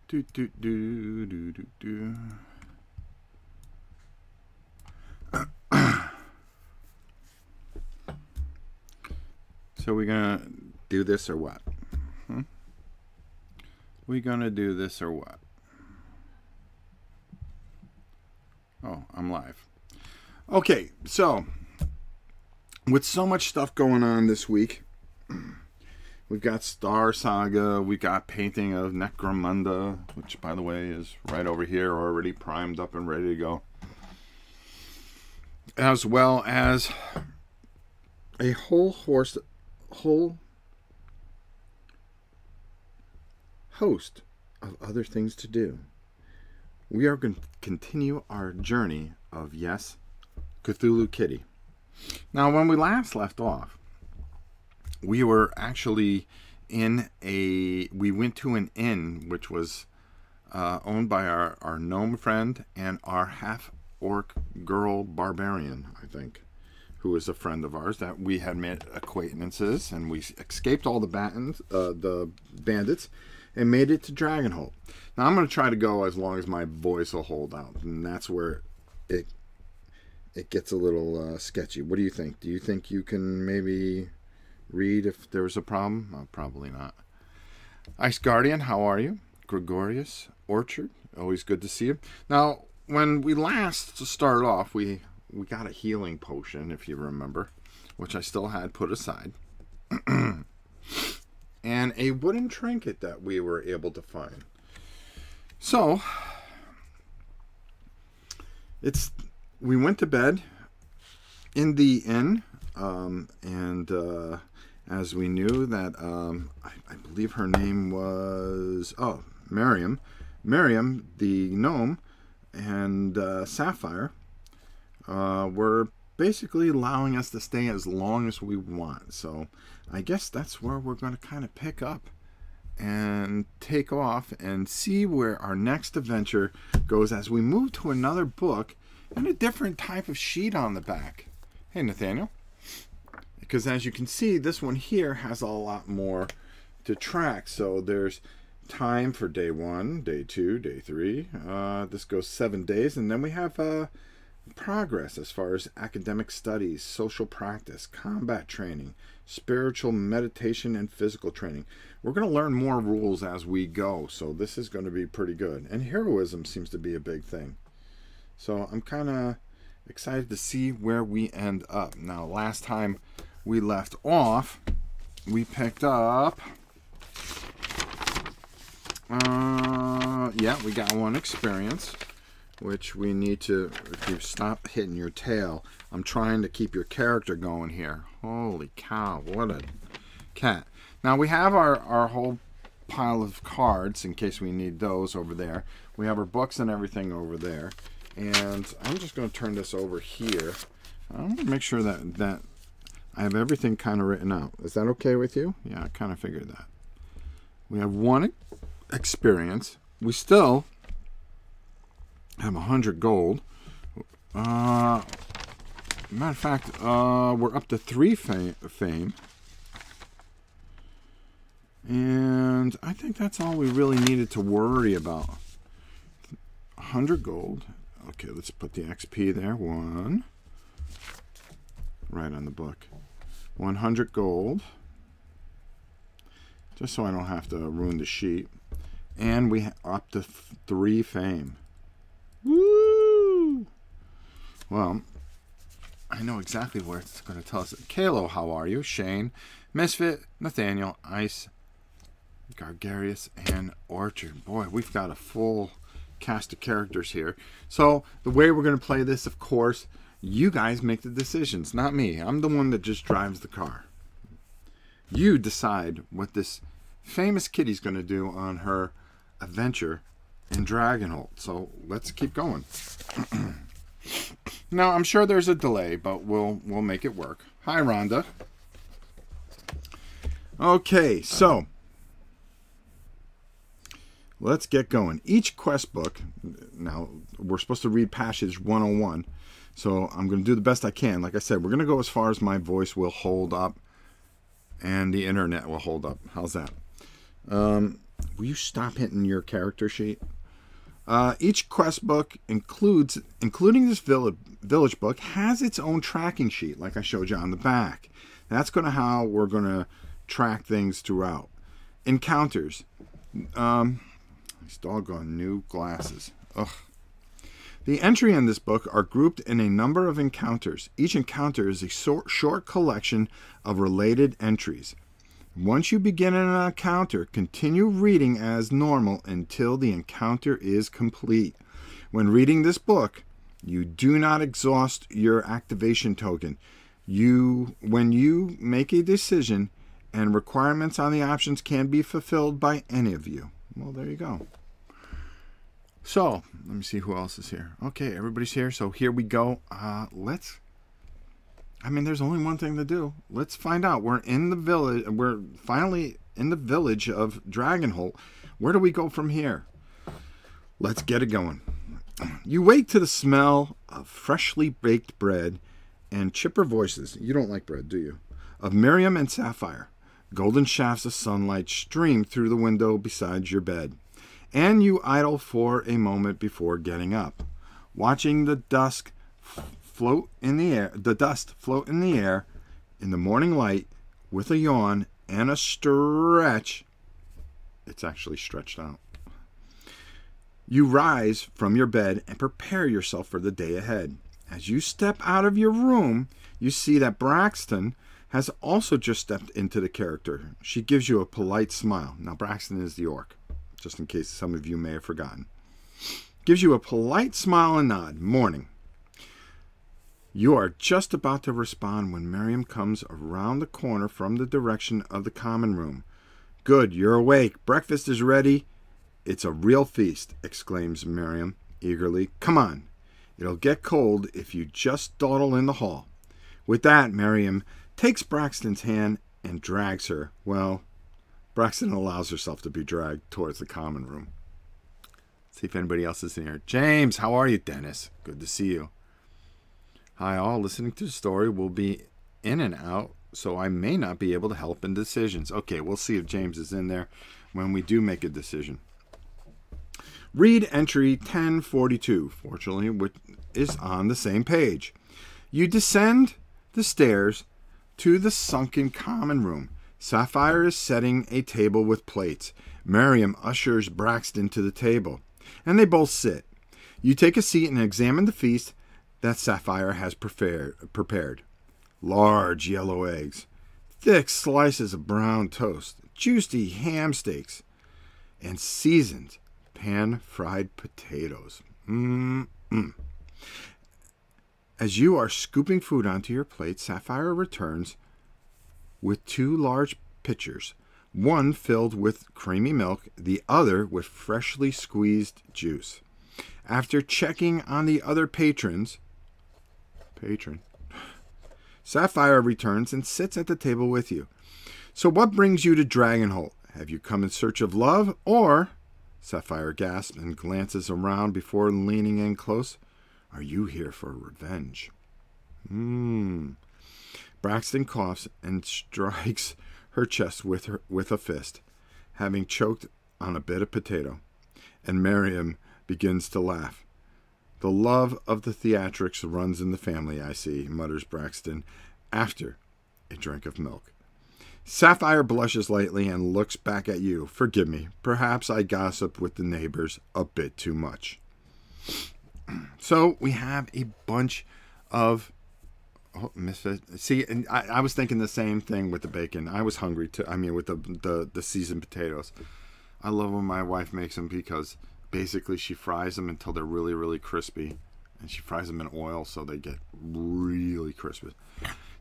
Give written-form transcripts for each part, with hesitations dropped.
Do, do, do, do, do, do. So we gonna do this or what? We gonna do this or what? Oh, I'm live. Okay, so with so much stuff going on this week, we've got Star Saga, we got painting of Necromunda, which by the way is right over here, already primed up and ready to go, as well as a whole host of other things to do. We are going to continue our journey of, yes, Cthulhu Kitty. Now, when we last left off, we were actually we went to an inn which was owned by our gnome friend and our half-orc girl barbarian, I think, who is a friend of ours that we had made acquaintances, and we escaped all the bandits and made it to Dragonholt. Now, I'm going to try to go as long as my voice will hold out, and that's where it gets a little sketchy. What do you think? Do you think you can maybe read if there's a problem? Oh, probably not. Ice Guardian, how are you? Gregorius, Orchard, always good to see you. Now, when we last started off, we got a healing potion, if you remember, which I still had put aside. And a wooden trinket that we were able to find. So, we went to bed in the inn, and as we knew that, I believe her name was, Miriam. Miriam, the gnome, and Sapphire were basically allowing us to stay as long as we want. So I guess that's where we're going to kind of pick up and take off and see where our next adventure goes as we move to another book and a different type of sheet on the back. Hey, Nathaniel. Because as you can see, this one here has a lot more to track. So there's time for day 1, day 2, day 3. This goes 7 days. And then we have progress as far as academic studies, social practice, combat training, spiritual meditation, and physical training. We're going to learn more rules as we go, so this is going to be pretty good. And heroism seems to be a big thing. So I'm kind of excited to see where we end up. Now, last time we left off, we picked up... yeah, we got 1 experience, which we need to, if you stop hitting your tail, I'm trying to keep your character going here. Holy cow, what a cat. Now we have our whole pile of cards in case we need those over there. We have our books and everything over there. And I'm just going to turn this over here. I'm going to make sure that I have everything kind of written out. Is that okay with you? Yeah, I kind of figured that. We have 1 experience. We still have 100 gold. Matter of fact, we're up to 3 fame. And I think that's all we really needed to worry about. 100 gold. Okay, let's put the XP there. 1. Right on the book. 100 gold. Just so I don't have to ruin the sheet. And we up to 3 fame. Woo! Well, I know exactly where it's going to tell us. Kalo, how are you? Shane, Misfit, Nathaniel, Ice, Gargarius, and Orchard. Boy, we've got a full cast of characters here. So the way we're going to play this, of course, you guys make the decisions, not me. I'm the one that just drives the car. You decide what this famous kitty's going to do on her adventure in Dragonholt. So let's keep going. Now, I'm sure there's a delay, but we'll make it work. Hi, Rhonda. Okay, so let's get going. Each quest book, now we're supposed to read passage 101, so I'm going to do the best I can. Like I said, we're going to go as far as my voice will hold up and the internet will hold up. How's that? will you stop hitting your character sheet? Each quest book including this village book, has its own tracking sheet, like I showed you on the back. That's how we're going to track things throughout. Encounters. These doggone new glasses. Ugh. The entry in this book are grouped in a number of encounters. Each encounter is a short collection of related entries. Once you begin an encounter, continue reading as normal until the encounter is complete. When reading this book, you do not exhaust your activation token. When you make a decision, and requirements on the options can be fulfilled by any of you. Well, there you go. So, let me see who else is here. Okay, everybody's here, so here we go. There's only one thing to do. Let's find out. We're in the village. We're finally in the village of Dragonholt. Where do we go from here? Let's get it going. You wake to the smell of freshly baked bread and chipper voices. You don't like bread, do you? Of Miriam and Sapphire. Golden shafts of sunlight stream through the window beside your bed. And you idle for a moment before getting up, watching the dust float in the air in the morning light with a yawn and a stretch. It's actually stretched out. You rise from your bed and prepare yourself for the day ahead. As you step out of your room, you see that Braxton has also just stepped into the character. She gives you a polite smile. Now, Braxton is the orc, just in case some of you may have forgotten. Gives you a polite smile and nod. Morning. You are just about to respond when Miriam comes around the corner from the direction of the common room. Good, you're awake. Breakfast is ready. It's a real feast, exclaims Miriam eagerly. Come on. It'll get cold if you just dawdle in the hall. With that, Miriam takes Braxton's hand and drags her. Well, Braxton allows herself to be dragged towards the common room. See if anybody else is in here. James, how are you? Dennis, good to see you. Hi all, listening to the story will be in and out, so I may not be able to help in decisions. Okay, we'll see if James is in there when we do make a decision. Read entry 1042, fortunately, which is on the same page. You descend the stairs to the sunken common room. Sapphire is setting a table with plates. Miriam ushers Braxton to the table, and they both sit. You take a seat and examine the feast that Sapphire has prepared. Large yellow eggs, thick slices of brown toast, juicy ham steaks, and seasoned pan-fried potatoes. As you are scooping food onto your plate, Sapphire returns with two large pitchers, one filled with creamy milk, the other with freshly squeezed juice. After checking on the other patron, Sapphire returns and sits at the table with you. So what brings you to Dragonholt? Have you come in search of love, or... Sapphire gasps and glances around before leaning in close. Are you here for revenge? Braxton coughs and strikes her chest with a fist, having choked on a bit of potato. And Miriam begins to laugh. The love of the theatrics runs in the family, I see, mutters Braxton, after a drink of milk. Sapphire blushes lightly and looks back at you. Forgive me. Perhaps I gossip with the neighbors a bit too much. So we have a bunch of misfits. See, and I was thinking the same thing with the bacon. I was hungry too. I mean, with the seasoned potatoes. I love when my wife makes them because basically she fries them until they're really, really crispy. And she fries them in oil so they get really crispy.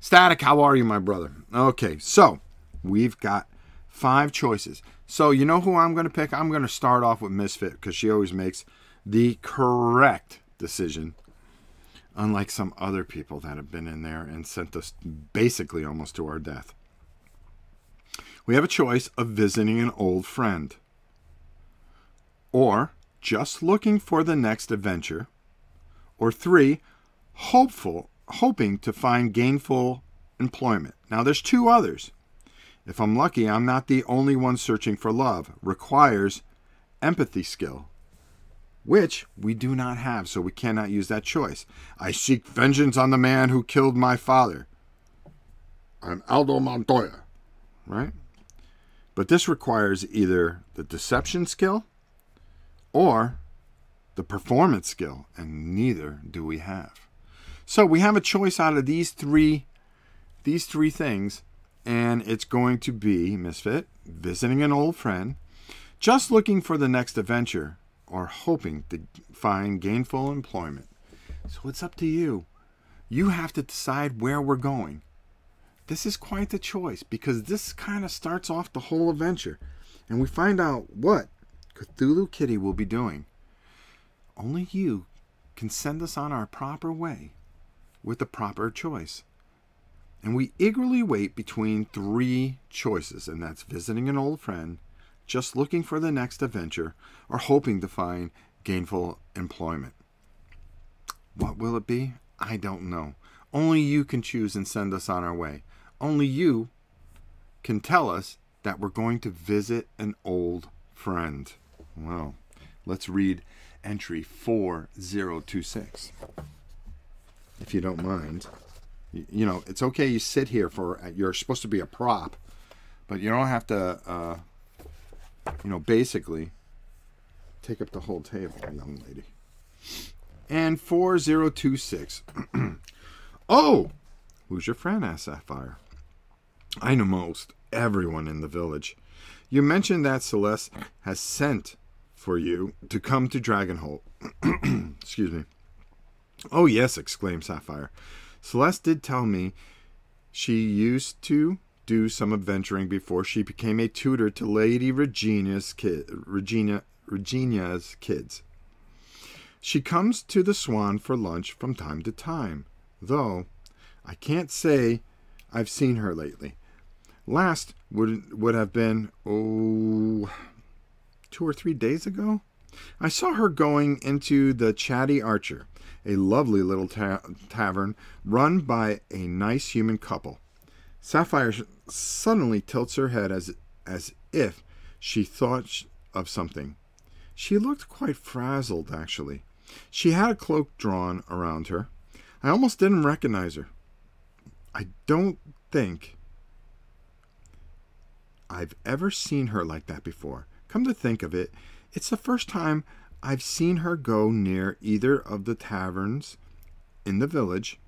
Static, how are you, my brother? Okay, so we've got 5 choices. So you know who I'm going to pick? I'm going to start off with Misfit because she always makes the correct decision. Unlike some other people that have been in there and sent us basically almost to our death. We have a choice of visiting an old friend. Or just looking for the next adventure. Or 3, hoping to find gainful employment. Now there's 2 others. If I'm lucky, I'm not the only one searching for love. Requires empathy skill, which we do not have, so we cannot use that choice. I seek vengeance on the man who killed my father. I'm Aldo Montoya, right? But this requires either the deception skill or the performance skill, and neither do we have. So we have a choice out of these three things, and it's going to be, Misfit, visiting an old friend, just looking for the next adventure, or hoping to find gainful employment. So it's up to you. You have to decide where we're going. This is quite the choice, because this kind of starts off the whole adventure, and we find out what Cthulhu Kitty will be doing. Only you can send us on our proper way with the proper choice. And we eagerly wait between three choices, and that's visiting an old friend, just looking for the next adventure, or hoping to find gainful employment. What will it be? I don't know. Only you can choose and send us on our way. Only you can tell us that we're going to visit an old friend. Well, let's read entry 4026. If you don't mind. You know, it's okay you sit here for, you're supposed to be a prop, but you don't have to, you know, basically take up the whole table, young lady. And 4026. Oh! Who's your friend? Asked Sapphire. I know most everyone in the village. You mentioned that Celeste has sent for you to come to Dragonholt. Excuse me. Oh, yes, exclaimed Sapphire. Celeste did tell me she used to do some adventuring before she became a tutor to Lady Regina's kids. She comes to the Swan for lunch from time to time, though I can't say I've seen her lately. Last would have been, 2 or 3 days ago. I saw her going into the Chatty Archer, a lovely little tavern run by a nice human couple. Sapphire suddenly tilts her head as if she thought of something. She looked quite frazzled, actually. She had a cloak drawn around her. I almost didn't recognize her. I don't think I've ever seen her like that before. Come to think of it, it's the first time I've seen her go near either of the taverns in the village.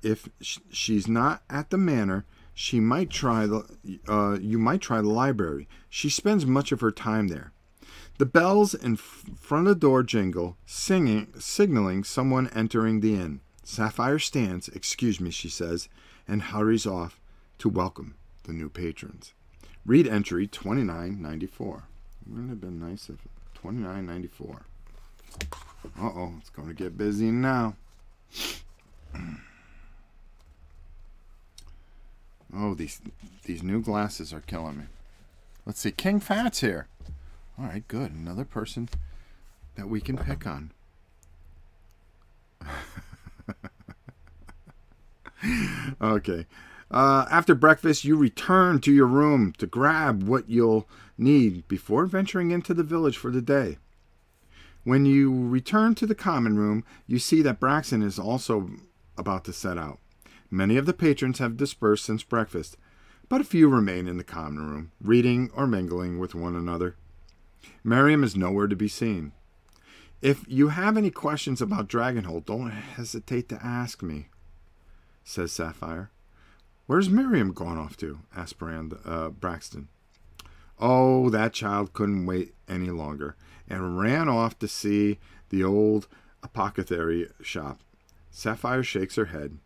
If she's not at the manor, she might try you might try the library. She spends much of her time there. The bells in front of the door jingle, signaling someone entering the inn. Sapphire stands, excuse me, she says, and hurries off to welcome the new patrons. Read entry 2994. Wouldn't it have been nice if 2994. Uh-oh, it's going to get busy now. Oh, these new glasses are killing me. Let's see, King Fat's here. All right, good. Another person that we can pick on. Okay. After breakfast, you return to your room to grab what you'll need before venturing into the village for the day. When you return to the common room, you see that Braxton is also about to set out. Many of the patrons have dispersed since breakfast, but a few remain in the common room, reading or mingling with one another. Miriam is nowhere to be seen. If you have any questions about Dragonholt, don't hesitate to ask me, says Sapphire. Where's Miriam gone off to? Asked Braxton. Oh, that child couldn't wait any longer and ran off to see the old apothecary shop. Sapphire shakes her head.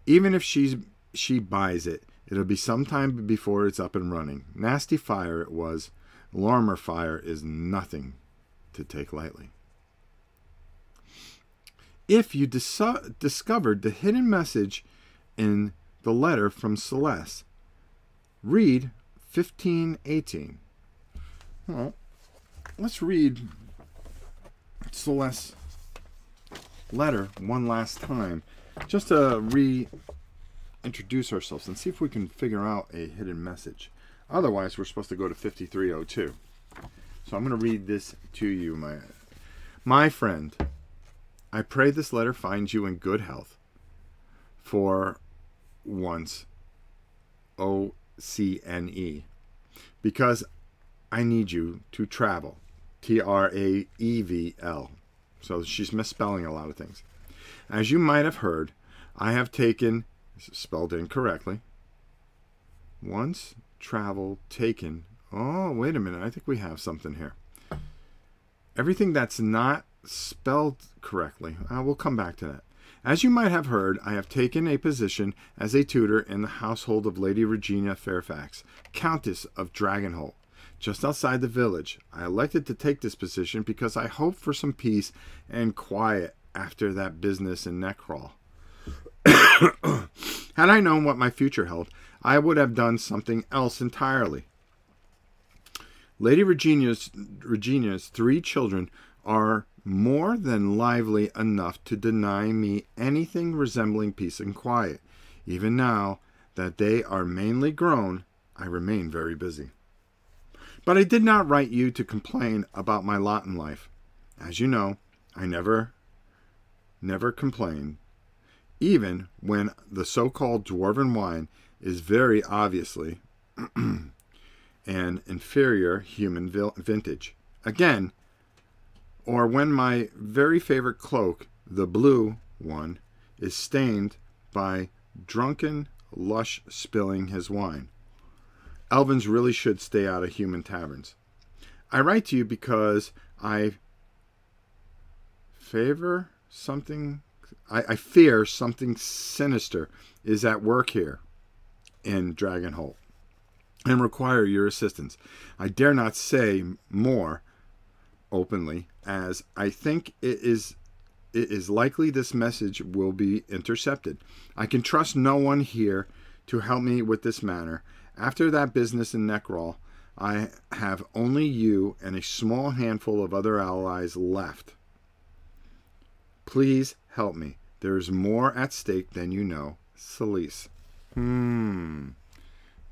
Even if she buys it, it'll be some time before it's up and running. Nasty fire it was. Alarmer fire is nothing to take lightly. If you discovered the hidden message in the letter from Celeste, read 1518. Well, let's read Celeste's letter one last time, just to reintroduce ourselves and see if we can figure out a hidden message. Otherwise, we're supposed to go to 5302. So I'm going to read this to you, my friend. I pray this letter finds you in good health. For once, OCNE. Because I need you to travel. TRAEVL. So she's misspelling a lot of things. As you might have heard, I have taken, spelled incorrectly, once travel taken. Oh, wait a minute. I think we have something here. Everything that's not spelled correctly. We'll come back to that. As you might have heard, I have taken a position as a tutor in the household of Lady Regina Fairfax, Countess of Dragonholt, just outside the village. I elected to take this position because I hoped for some peace and quiet after that business in Neckrawl. Had I known what my future held, I would have done something else entirely. Lady Regina's 3 children are more than lively enough to deny me anything resembling peace and quiet. Even now that they are mainly grown, I remain very busy. But I did not write you to complain about my lot in life. As you know, I never complain, even when the so-called dwarven wine is very obviously an inferior human vintage. Again, or when my very favorite cloak, the blue one, is stained by drunken lush spilling his wine. Elvins really should stay out of human taverns. I write to you because I fear something sinister is at work here in Dragonholt and require your assistance. I dare not say more openly, as I think it is likely this message will be intercepted. I can trust no one here to help me with this matter. After that business in Neckrawl, I have only you and a small handful of other allies left. Please help me. There is more at stake than you know. Celise.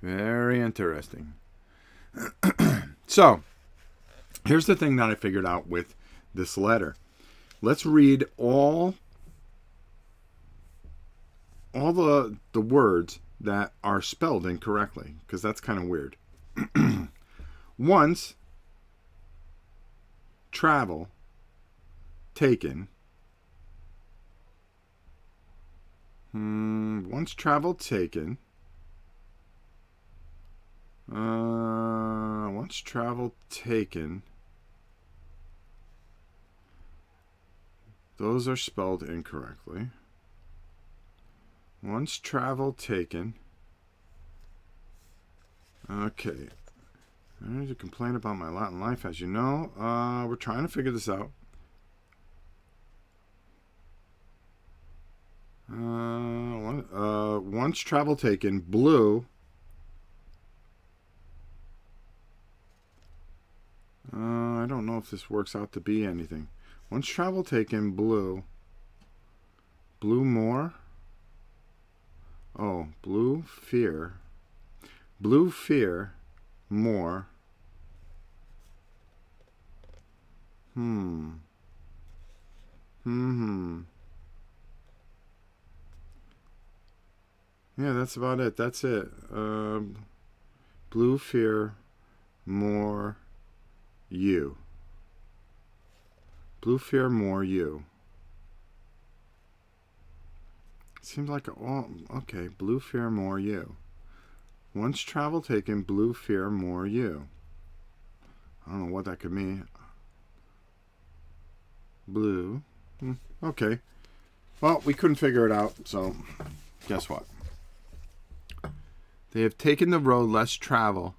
Very interesting. So, here's the thing that I figured out with this letter. Let's read all the words that are spelled incorrectly, because that's kind of weird. Once travel taken. Once travel taken. Once travel taken. Those are spelled incorrectly. Once travel taken. Okay. I need to complain about my lot in life, as you know. We're trying to figure this out. Once travel taken, blue. I don't know if this works out to be anything. Once travel taken, blue. Blue more. Oh, blue fear. Blue fear more. Yeah, that's about it. That's it. Blue fear more you. Blue fear more you. Seems like okay. Blue fear more you. Once travel taken, blue fear more you. I don't know what that could mean. Blue. Okay. Well, we couldn't figure it out, so guess what? They have taken the road less travel,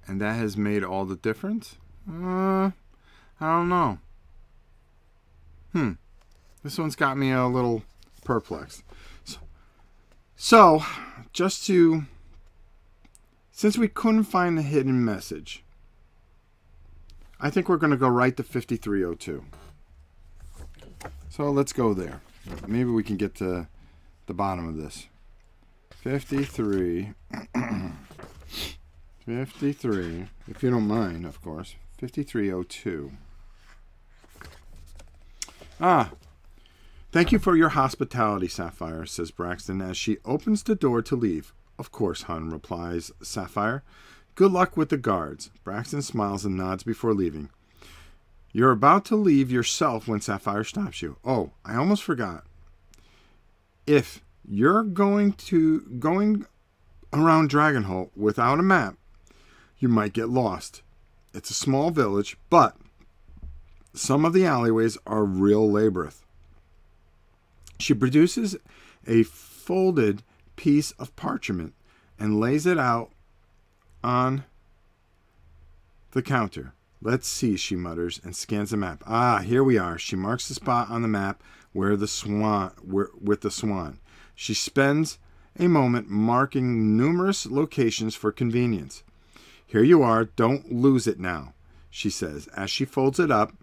and that has made all the difference? I don't know. This one's got me a little perplexed. So just to... Since we couldn't find the hidden message, I think we're going to go right to 5302. So let's go there. Maybe we can get to the bottom of this. 53. 53, if you don't mind, of course. 5302. Ah, thank you for your hospitality, Sapphire, says Braxton as she opens the door to leave. Of course, hon, replies Sapphire. Good luck with the guards. Braxton smiles and nods before leaving. You're about to leave yourself when Sapphire stops you. Oh, I almost forgot. If you're going around Dragonholt without a map, you might get lost. It's a small village, but some of the alleyways are real labyrinth. She produces a folded piece of parchment and lays it out on the counter. Let's see, she mutters and scans the map. Ah, here we are. She marks the spot on the map with the swan. She spends a moment marking numerous locations for convenience. Here you are. Don't lose it now, she says as she folds it up,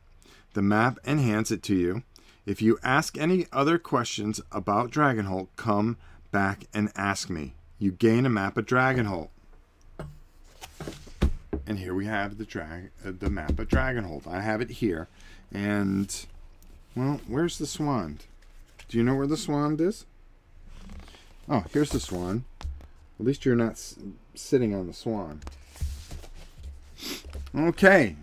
the map, and hands it to you. If you ask any other questions about Dragonholt, come back and ask me. You gain a map of Dragonholt. And here we have the map of Dragonholt. I have it here. And, well, where's the swan? Do you know where the swan is? Oh, here's the swan. At least you're not sitting on the swan. Okay.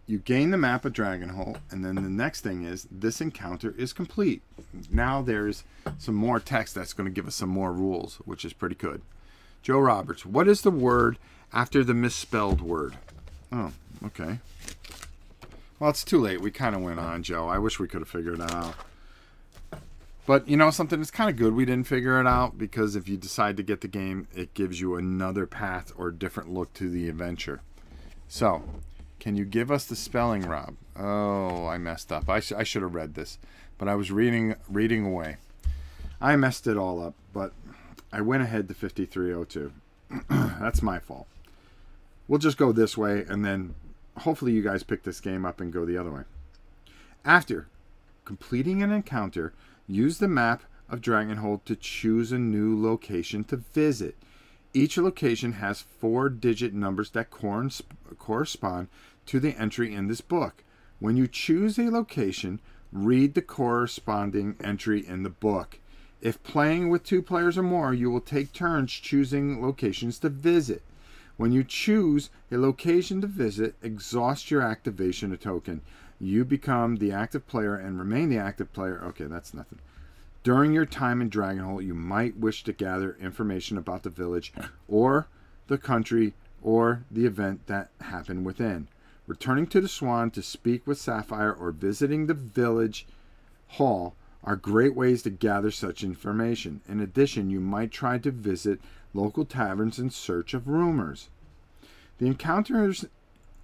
You gain the map of Dragonholt, and then the next thing is this encounter is complete. Now there's some more text that's going to give us some more rules, which is pretty good. Joe Roberts, what is the word after the misspelled word? Oh, okay. Well, it's too late. We kind of went on, Joe. I wish we could have figured it out. But, you know, something that's kind of good we didn't figure it out, because if you decide to get the game, it gives you another path or different look to the adventure. So, can you give us the spelling, Rob? Oh, I messed up. I should have read this, but I was reading away. I messed it all up, but I went ahead to 5302. That's my fault. We'll just go this way, and then hopefully you guys pick this game up and go the other way. After completing an encounter, use the map of Dragonholt to choose a new location to visit. Each location has 4-digit numbers that correspond to the entry in this book. When you choose a location, read the corresponding entry in the book. If playing with 2 players or more, you will take turns choosing locations to visit. When you choose a location to visit, exhaust your activation token. You become the active player and remain the active player. Okay, that's nothing. During your time in Dragonholt, you might wish to gather information about the village or the country or the event that happened within. Returning to the Swan to speak with Sapphire or visiting the village hall are great ways to gather such information. In addition, you might try to visit local taverns in search of rumors. The encounters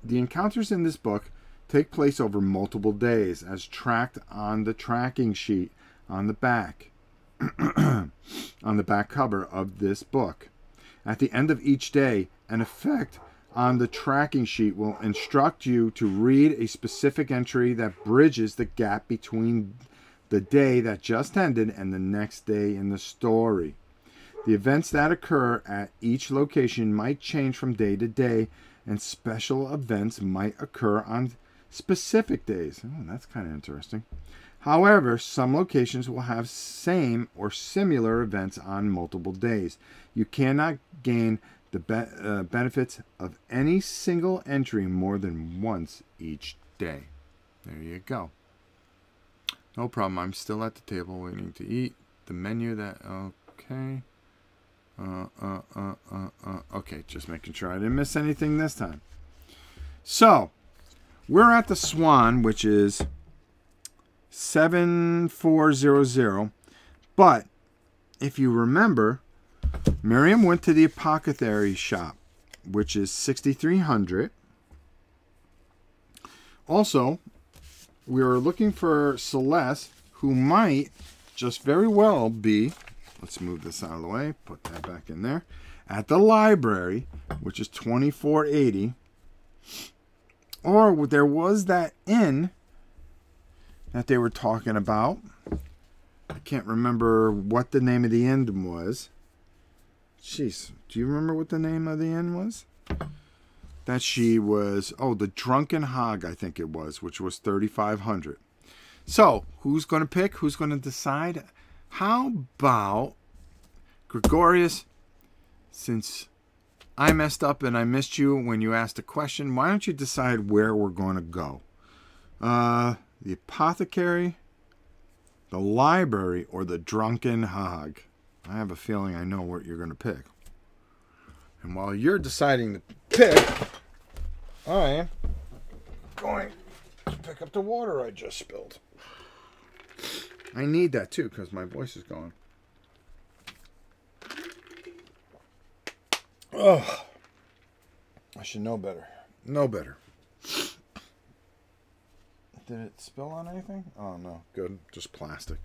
in this book take place over multiple days, as tracked on the tracking sheet on the back on the back cover of this book. At the end of each day, an effect on the tracking sheet will instruct you to read a specific entry that bridges the gap between the day that just ended and the next day in the story. The events that occur at each location might change from day to day, and special events might occur on specific days. Oh, that's kind of interesting. However, some locations will have same or similar events on multiple days. You cannot gain the benefits of any single entry more than once each day. There you go. No problem. I'm still at the table waiting to eat. The menu that... Okay. Okay, just making sure I didn't miss anything this time. So, we're at the Swan, which is 7400. But, if you remember, Miriam went to the apothecary shop, which is 6300. Also, we were looking for Celeste, who might just very well be, let's move this out of the way, put that back in there, at the library, which is 2480. Or there was that inn that they were talking about. I can't remember what the name of the inn was. Jeez, do you remember what the name of the inn was? That she was, the Drunken Hog, I think it was, which was 3,500. So, who's going to pick? Who's going to decide? How about Gregorius, since I messed up and I missed you when you asked a question, why don't you decide where we're going to go? The apothecary, the library, or the Drunken Hog? I have a feeling I know what you're going to pick. And while you're deciding to pick, I am going to pick up the water I just spilled. I need that too because my voice is going. Oh, I should know better. Know better. Did it spill on anything? Oh, no. Good. Just plastic.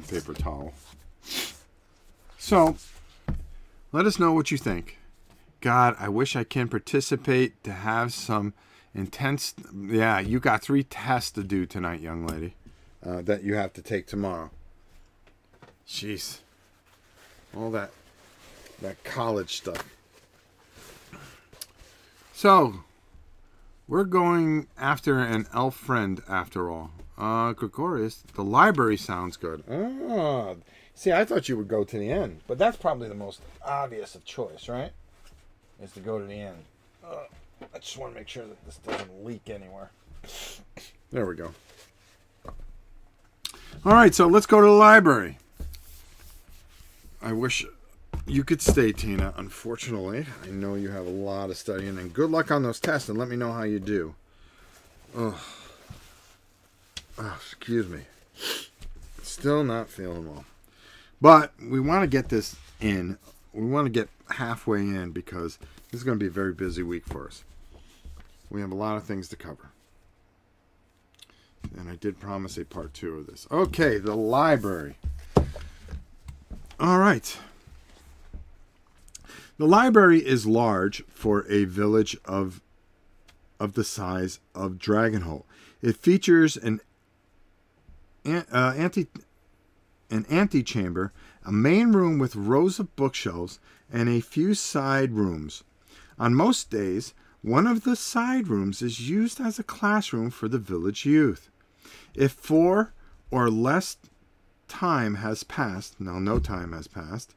Paper towel. So, let us know what you think. God, I wish I can participate to have some intense... Yeah, you got 3 tests to do tonight, young lady, that you have to take tomorrow. Jeez. All that college stuff. So, we're going after an elf friend after all. Gregorius, the library sounds good. Oh, see, I thought you would go to the end, but that's probably the most obvious of choice, right? Is to go to the end. I just want to make sure that this doesn't leak anywhere. There we go. All right, so let's go to the library. I wish you could stay, Tina. Unfortunately, I know you have a lot of studying, and good luck on those tests, and let me know how you do. Oh, excuse me. Still not feeling well. But we want to get this in. We want to get halfway in because this is going to be a very busy week for us. We have a lot of things to cover. And I did promise a part 2 of this. Okay, the library. All right. The library is large for a village of the size of Dragonholt. It features an antechamber, a main room with rows of bookshelves, and a few side rooms. On most days, one of the side rooms is used as a classroom for the village youth. If 4 or less time has passed, now no time has passed,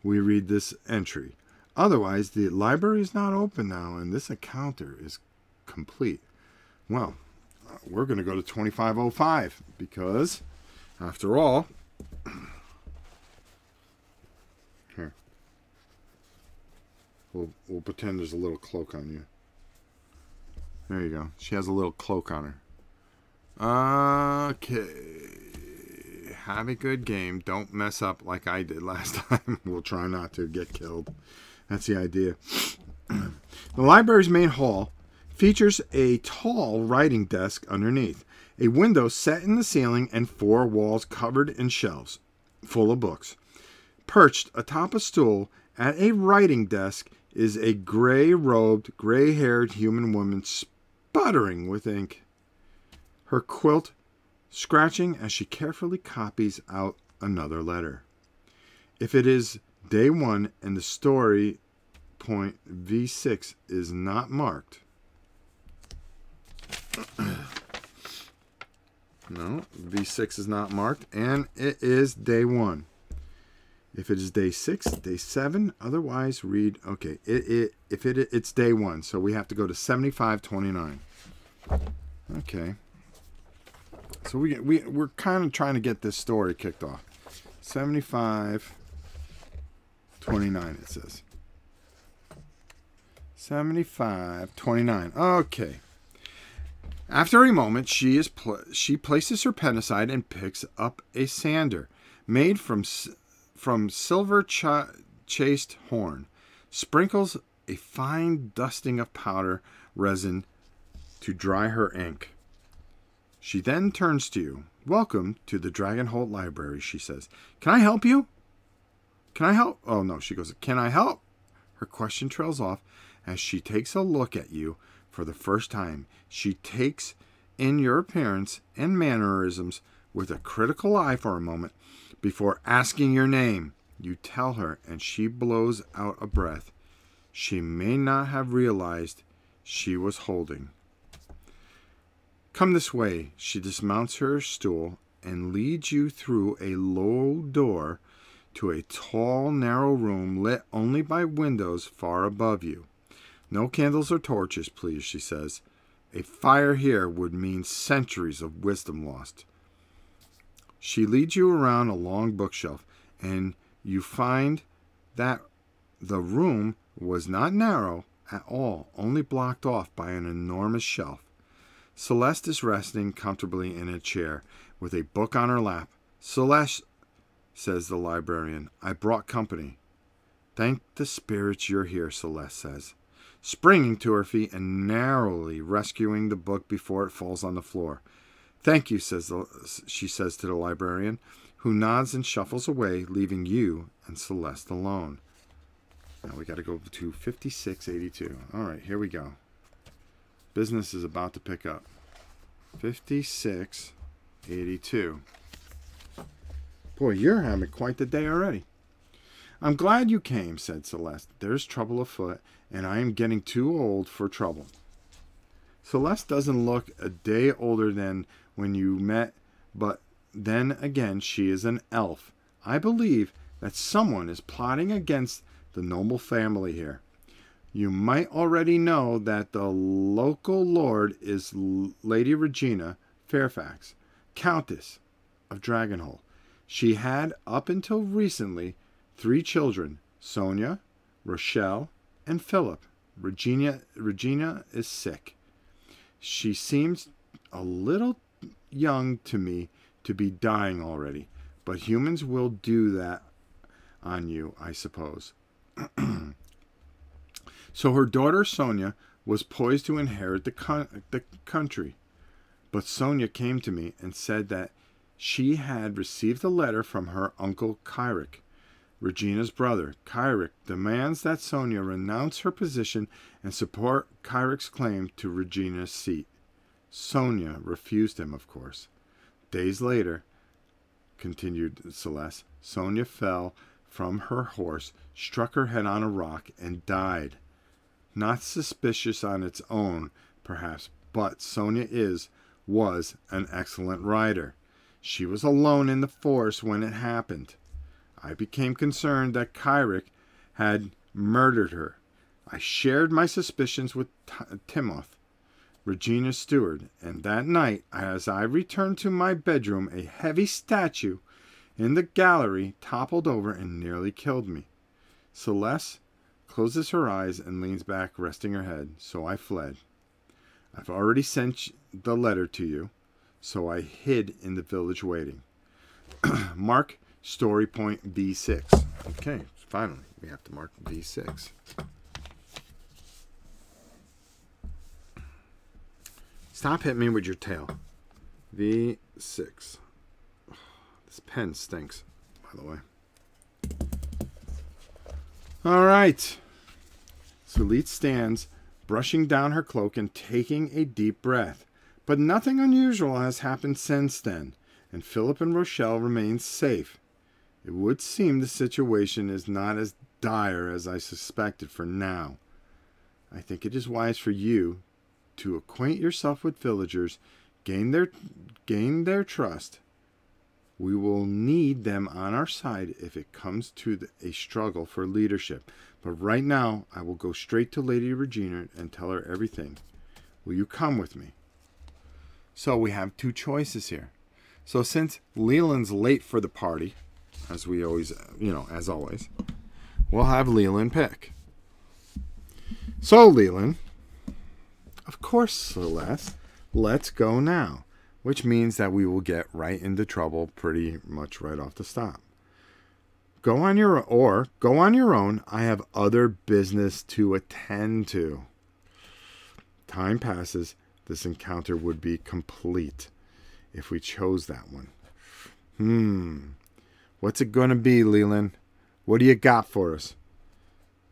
we read this entry. Otherwise, the library is not open now, and this encounter is complete. Well, we're going to go to 2505 because, after all, here, we'll pretend there's a little cloak on you. There you go. She has a little cloak on her. Okay. Have a good game. Don't mess up like I did last time. We'll try not to get killed. That's the idea. The library's main hall features a tall writing desk underneath, a window set in the ceiling, and 4 walls covered in shelves full of books. Perched atop a stool at a writing desk is a gray-robed, gray-haired human woman sputtering with ink, her quilt scratching as she carefully copies out another letter. If it is day 1 and the story point V6 is not marked, no, V6 is not marked, and it is day 1. If it is day 6, day 7, otherwise read, okay, it's day 1, so we have to go to 7529. Okay. So we're kind of trying to get this story kicked off. 7529 it says. 7529. Okay. After a moment, she places her pen aside and picks up a sander made from silver chased horn, sprinkles a fine dusting of powder resin to dry her ink. She then turns to you. Welcome to the Dragonholt Library, she says. Can I help you? Can I help? Oh, no, she goes, can I help? Her question trails off as she takes a look at you for the first time. She takes in your appearance and mannerisms with a critical eye for a moment before asking your name. You tell her, and she blows out a breath she may not have realized she was holding. Come this way. She dismounts her stool and leads you through a low door to a tall, narrow room lit only by windows far above you. No candles or torches, please, she says. A fire here would mean centuries of wisdom lost. She leads you around a long bookshelf, and you find that the room was not narrow at all, only blocked off by an enormous shelf. Celeste is resting comfortably in a chair with a book on her lap. Celeste, says the librarian, I brought company. Thank the spirits you're here, Celeste says, springing to her feet and narrowly rescuing the book before it falls on the floor. Thank you, she says to the librarian, who nods and shuffles away, leaving you and Celeste alone. Now we got to go to 5682. All right, here we go. Business is about to pick up. 5682. Boy, you're having quite the day already. I'm glad you came, said Celeste. There's trouble afoot, and I am getting too old for trouble. Celeste doesn't look a day older than when you met, but then again, she is an elf. I believe that someone is plotting against the noble family here. You might already know that the local lord is Lady Regina Fairfax, Countess of Dragonholt. She had, up until recently, 3 children, Sonia, Rochelle, and Philip. Regina is sick. She seems a little young to me to be dying already, but humans will do that on you, I suppose. So her daughter Sonia was poised to inherit the country. But Sonia came to me and said that she had received a letter from her uncle Kyric, Regina's brother. Kyric demands that Sonia renounce her position and support Kyric's claim to Regina's seat. Sonia refused him, of course. Days later, continued Celeste, Sonia fell from her horse, struck her head on a rock, and died. Not suspicious on its own, perhaps, but Sonia was an excellent rider. She was alone in the forest when it happened. I became concerned that Kyric had murdered her. I shared my suspicions with Timoth, Regina's steward, and that night, as I returned to my bedroom, a heavy statue in the gallery toppled over and nearly killed me. Celeste closes her eyes and leans back, resting her head, so I fled. I've already sent the letter to you, so I hid in the village waiting. Mark story point V6. Okay, finally, we have to mark V6. Stop hitting me with your tail. V6. This pen stinks, by the way. All right. Sulit stands, brushing down her cloak and taking a deep breath. But nothing unusual has happened since then, and Philip and Rochelle remain safe. It would seem the situation is not as dire as I suspected for now. I think it is wise for you to acquaint yourself with villagers, gain their trust. We will need them on our side if it comes to a struggle for leadership. But right now, I will go straight to Lady Regina and tell her everything. Will you come with me? So we have 2 choices here. So since Leland's late for the party, as we always, as always, we'll have Leland pick. So Leland, of course, Celeste, let's go now. Which means that we will get right into trouble pretty much right off the stop. Go on your own. I have other business to attend to. Time passes. This encounter would be complete if we chose that one. What's it going to be, Leland? What do you got for us?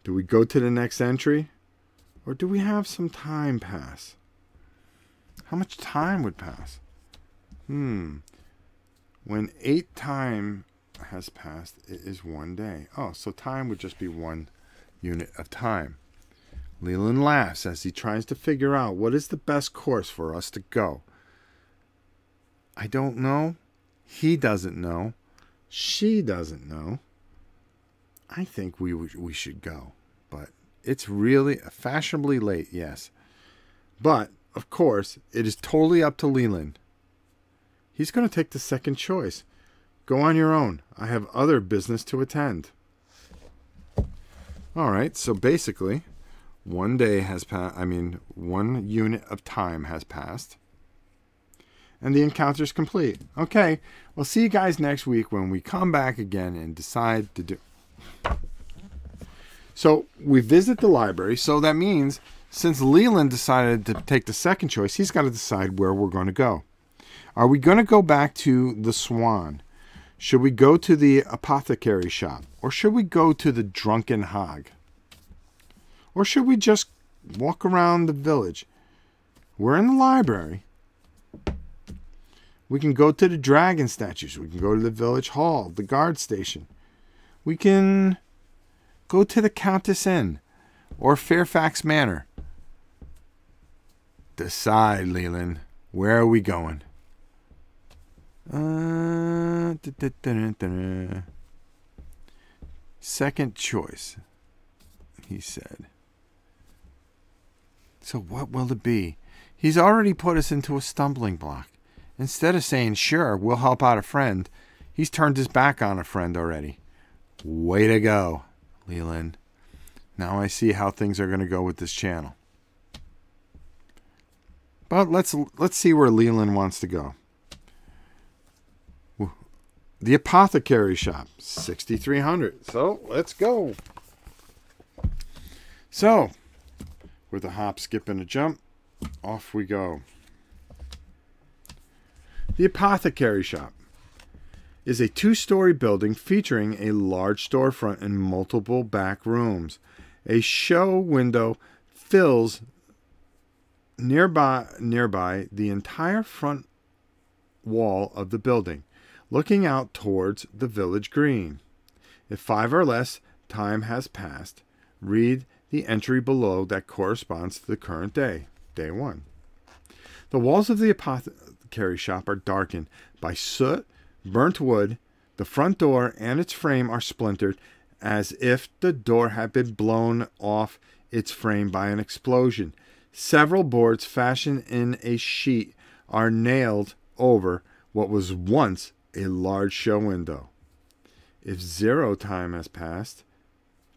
Do we go to the next entry? Or do we have some time pass? How much time would pass? When 8 time has passed, it is 1 day. Oh, so time would just be 1 unit of time. Leland laughs as he tries to figure out what is the best course for us to go. I don't know. He doesn't know. She doesn't know. I think we should go. But it's really fashionably late, yes. But, of course, it is totally up to Leland. He's going to take the second choice. Go on your own. I have other business to attend. All right, so basically, 1 day has passed. 1 unit of time has passed. And the encounter's complete. Okay, we'll see you guys next week when we come back again and decide to do. So we visit the library. So that means since Leland decided to take the second choice, he's got to decide where we're going to go. Are we going to go back to the Swan? Should we go to the apothecary shop? Or should we go to the drunken hog? Or should we just walk around the village? We're in the library. We can go to the dragon statues. We can go to the village hall, the guard station. We can go to the Countess Inn or Fairfax Manor. Decide, Leland. Where are we going? Second choice, he said. So what will it be? He's already put us into a stumbling block. Instead of saying, sure, we'll help out a friend, he's turned his back on a friend already. Way to go, Leland. Now I see how things are going to go with this channel. But let's see where Leland wants to go. The apothecary shop, 6,300. So let's go. So, with a hop, skip, and a jump, off we go. The apothecary shop is a 2-story building featuring a large storefront and multiple back rooms. A show window fills nearby the entire front wall of the building, looking out towards the village green. If 5 or less time has passed, read the entry below that corresponds to the current day, day 1. The walls of the apothecary shop are darkened by soot, burnt wood. The front door and its frame are splintered, as if the door had been blown off its frame by an explosion. Several boards fashioned in a sheet are nailed over what was once a large show window. If 0 time has passed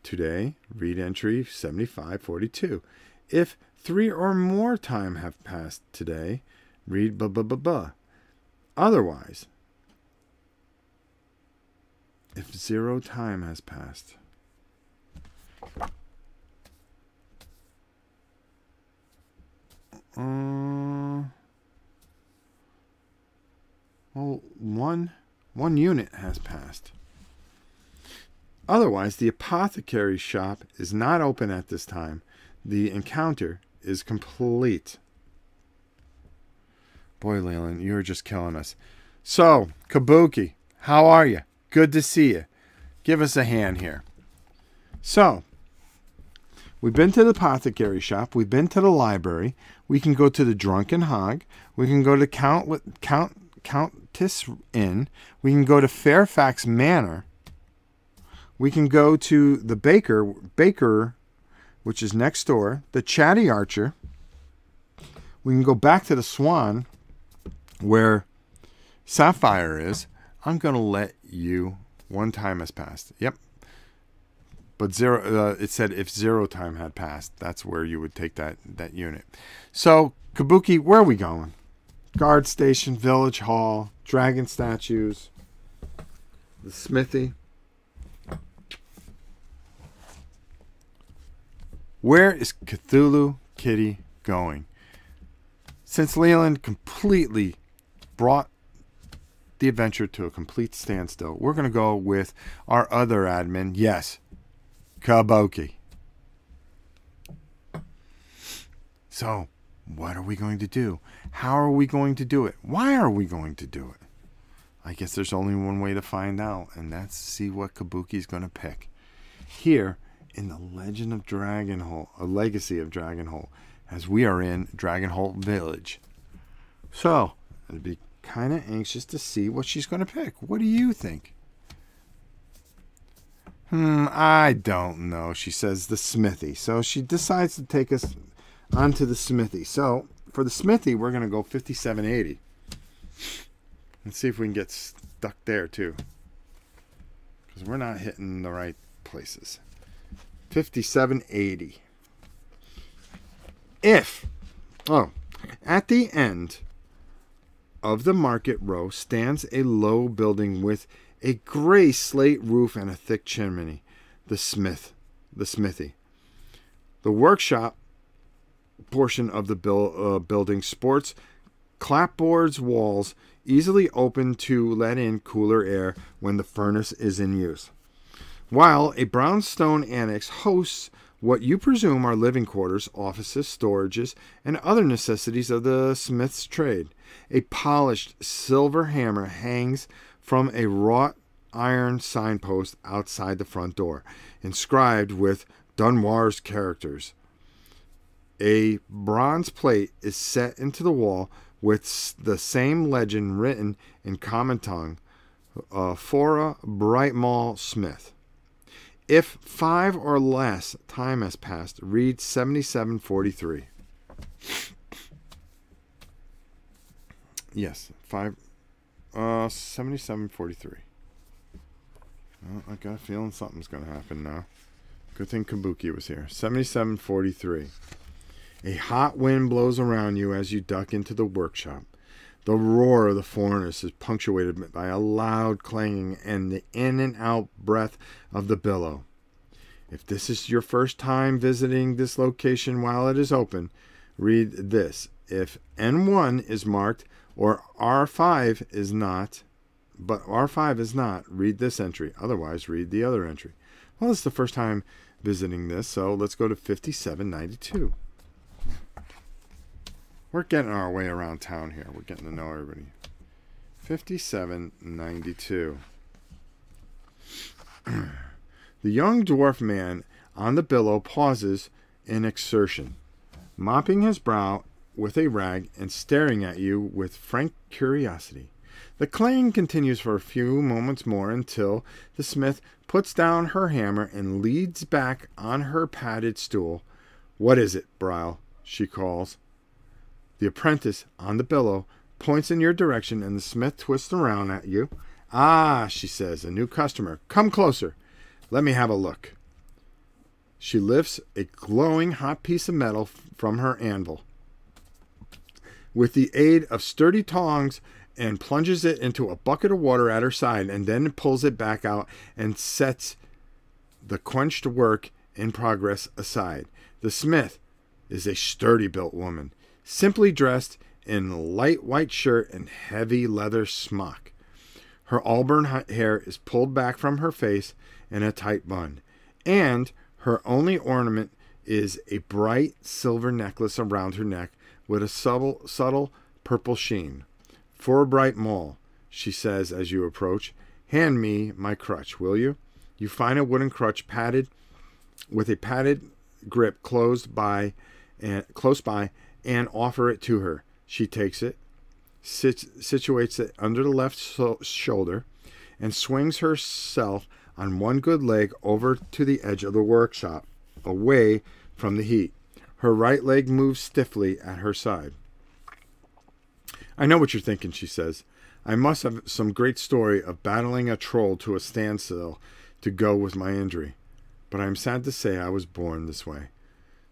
today, read entry 7542. If 3 or more time have passed today, read blah blah blah blah. Otherwise, if 0 time has passed, well, one unit has passed. Otherwise, the apothecary shop is not open at this time. The encounter is complete. Boy, Leland, you're just killing us. So, Kabuki, how are you? Good to see you. Give us a hand here. So, we've been to the apothecary shop. We've been to the library. We can go to the Drunken Hog. We can go to Countess Inn. We can go to Fairfax Manor. We can go to the Baker, which is next door. The Chatty Archer. We can go back to the Swan, where Sapphire is. I'm going to let you. 1 time has passed. Yep. But 0. It said if 0 time had passed, that's where you would take that unit. So, Kabuki, where are we going? Guard station, village hall, dragon statues, the smithy. Where is Cthulhu Kitty going? Since Leland completely brought the adventure to a complete standstill, we're going to go with our other admin. Yes, Kabuki. So, what are we going to do? How are we going to do it? Why are we going to do it? I guess there's only one way to find out, and that's see what Kabuki's going to pick. Here in the Legend of Dragonholt, a Legacy of Dragonholt, as we are in Dragonholt Village. So, I'd be kind of anxious to see what she's going to pick. What do you think? I don't know. She says the smithy. So she decides to take us onto the smithy. So, for the smithy, we're going to go 5780. Let's see if we can get stuck there, too. Because we're not hitting the right places. 5780. At the end of the market row stands a low building with a gray slate roof and a thick chimney. The smithy. The workshop portion of the building sports clapboards walls easily open to let in cooler air when the furnace is in use, while a brownstone annex hosts what you presume are living quarters, offices, storages, and other necessities of the smith's trade. A polished silver hammer hangs from a wrought iron signpost outside the front door, inscribed with Dunwar's characters. A bronze plate is set into the wall with the same legend written in common tongue, Fora Brightmall Smith. If 5 or less time has passed, read 7743. Yes, 7743. Well, I got a feeling something's going to happen now. Good thing Kabuki was here. 7743. A hot wind blows around you as you duck into the workshop. The roar of the furnace is punctuated by a loud clanging and the in and out breath of the billow. If this is your first time visiting this location while it is open, read this. If N1 is marked or R5 is not, read this entry. Otherwise, read the other entry. Well, it's the first time visiting this, so let's go to 5792. We're getting our way around town here. We're getting to know everybody. 5792. The young dwarf man on the billow pauses in exertion, mopping his brow with a rag and staring at you with frank curiosity. The clanging continues for a few moments more until the smith puts down her hammer and leads back on her padded stool. "What is it, Bryle?" she calls. The apprentice on the billow points in your direction, and the smith twists around at you. "Ah," she says, "a new customer. Come closer. Let me have a look." She lifts a glowing hot piece of metal from her anvil with the aid of sturdy tongs and plunges it into a bucket of water at her side, and then pulls it back out and sets the quenched work in progress aside. The smith is a sturdy-built woman, simply dressed in light white shirt and heavy leather smock. Her auburn hair is pulled back from her face in a tight bun, and her only ornament is a bright silver necklace around her neck with a subtle purple sheen. "For Bright Mall," she says as you approach. "Hand me my crutch, will you?" You find a wooden crutch with a padded grip close by and offer it to her. She takes it, situates it under the left shoulder, and swings herself on one good leg over to the edge of the workshop, away from the heat. Her right leg moves stiffly at her side. "I know what you're thinking," she says. "I must have some great story of battling a troll to a standstill to go with my injury. But I am sad to say I was born this way.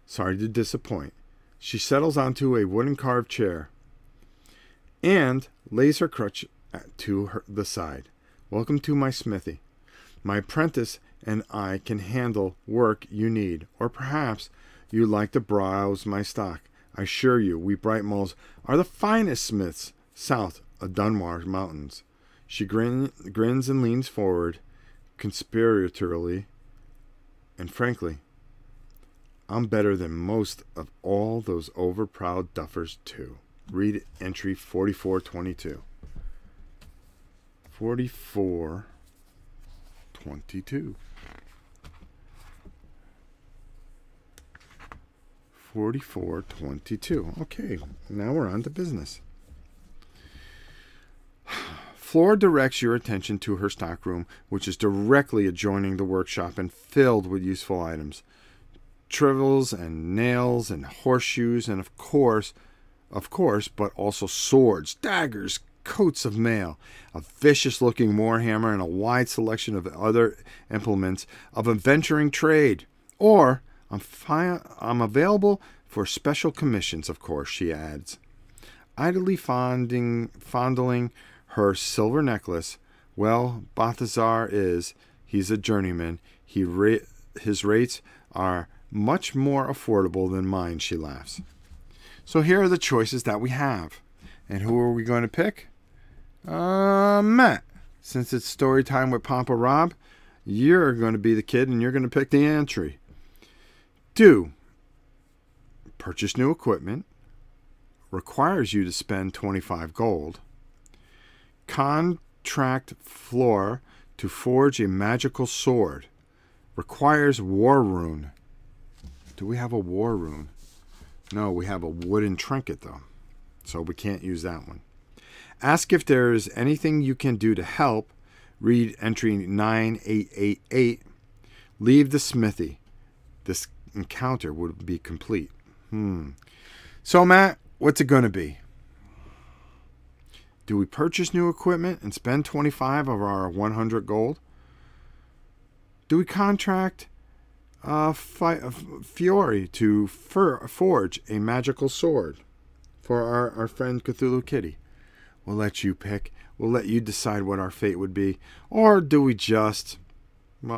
Sorry to disappoint." She settles onto a wooden carved chair and lays her crutch to the side. "Welcome to my smithy. My apprentice and I can handle work you need, or perhaps you'd like to browse my stock. I assure you, we Brightmalls are the finest smiths south of Dunwar Mountains." She grins and leans forward, conspiratorially and frankly. "I'm better than most of all those overproud duffers, too." Read entry 4422. 44.22. 44.22. Okay, now we're on to business. Flora directs your attention to her stockroom, which is directly adjoining the workshop and filled with useful items. Trivels and nails and horseshoes and of course, but also swords, daggers, coats of mail, a vicious-looking warhammer, and a wide selection of other implements of adventuring trade. Or, I'm available for special commissions, of course, she adds. Idly fondling her silver necklace. Well, Balthazar he's a journeyman. His rates are much more affordable than mine, she laughs. So here are the choices that we have. And who are we going to pick? Matt. Since it's story time with Papa Rob, you're going to be the kid and you're going to pick the entry. Do. Purchase new equipment. Requires you to spend 25 gold. Contract Flora to forge a magical sword. Requires war rune. Do we have a war rune? No, we have a wooden trinket, though. So we can't use that one. Ask if there is anything you can do to help. Read entry 9888. Leave the smithy. This encounter would be complete. So, Matt, what's it going to be? Do we purchase new equipment and spend 25 of our 100 gold? Do we contract Fiore to forge a magical sword for our friend Cthulhu Kitty? We'll let you pick. We'll let you decide what our fate would be. Or do we just...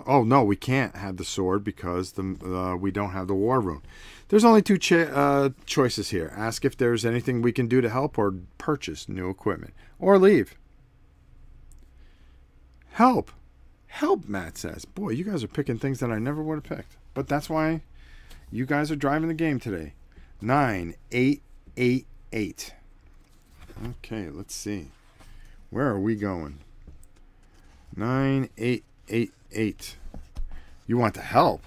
Oh, no, we can't have the sword because we don't have the war rune. There's only two choices here. Ask if there's anything we can do to help or purchase new equipment. Or leave. Help. Help, Matt says. Boy, you guys are picking things that I never would have picked. But that's why you guys are driving the game today. 9888. Okay, let's see. Where are we going? 9888. You want to help?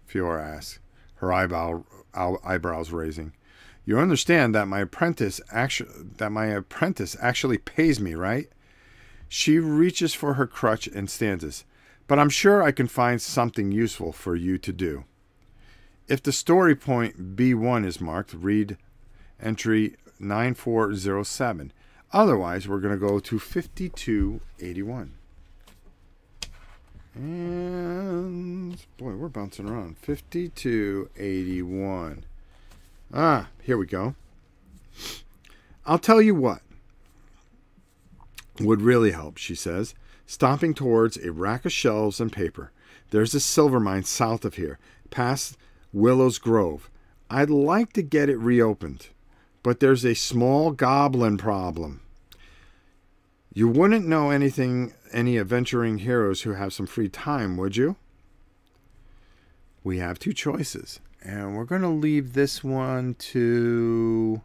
Fiora asks, her eyebrows raising. You understand that my apprentice actually pays me, right? She reaches for her crutch and stanzas. But I'm sure I can find something useful for you to do. If the story point B1 is marked, read entry 9407. Otherwise, we're going to go to 5281. And, boy, we're bouncing around. 5281. Here we go. I'll tell you what would really help, she says, stomping towards a rack of shelves and paper. There's a silver mine south of here, past Willow's Grove. I'd like to get it reopened, but there's a small goblin problem. You wouldn't know any adventuring heroes who have some free time, would you? We have two choices, and we're going to leave this one to,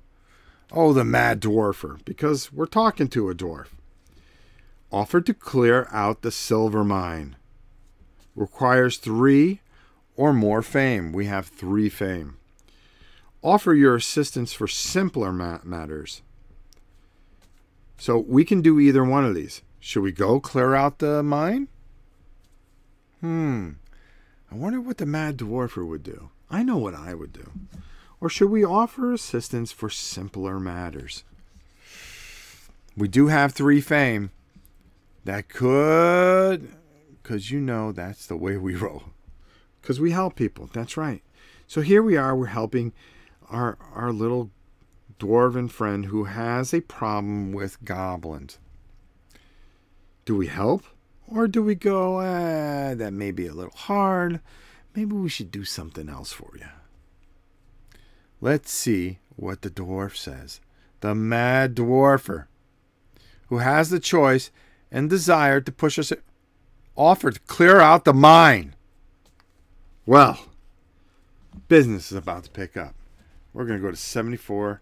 the Mad Dwarfer, because we're talking to a dwarf. Offered to clear out the silver mine. Requires 3 or more fame. We have 3 fame. Offer your assistance for simpler matters. So we can do either one of these. Should we go clear out the mine? I wonder what the Mad Dwarfer would do. I know what I would do. Or should we offer assistance for simpler matters? We do have 3 fame. That could, because you know that's the way we roll. Because we help people. That's right. So here we are. We're helping our little dwarven friend who has a problem with goblins. Do we help? Or do we go, that may be a little hard. Maybe we should do something else for you. Let's see what the dwarf says. The Mad Dwarfer, who has the choice and desire to push us, offered to clear out the mine. Well, business is about to pick up. We're going to go to 74.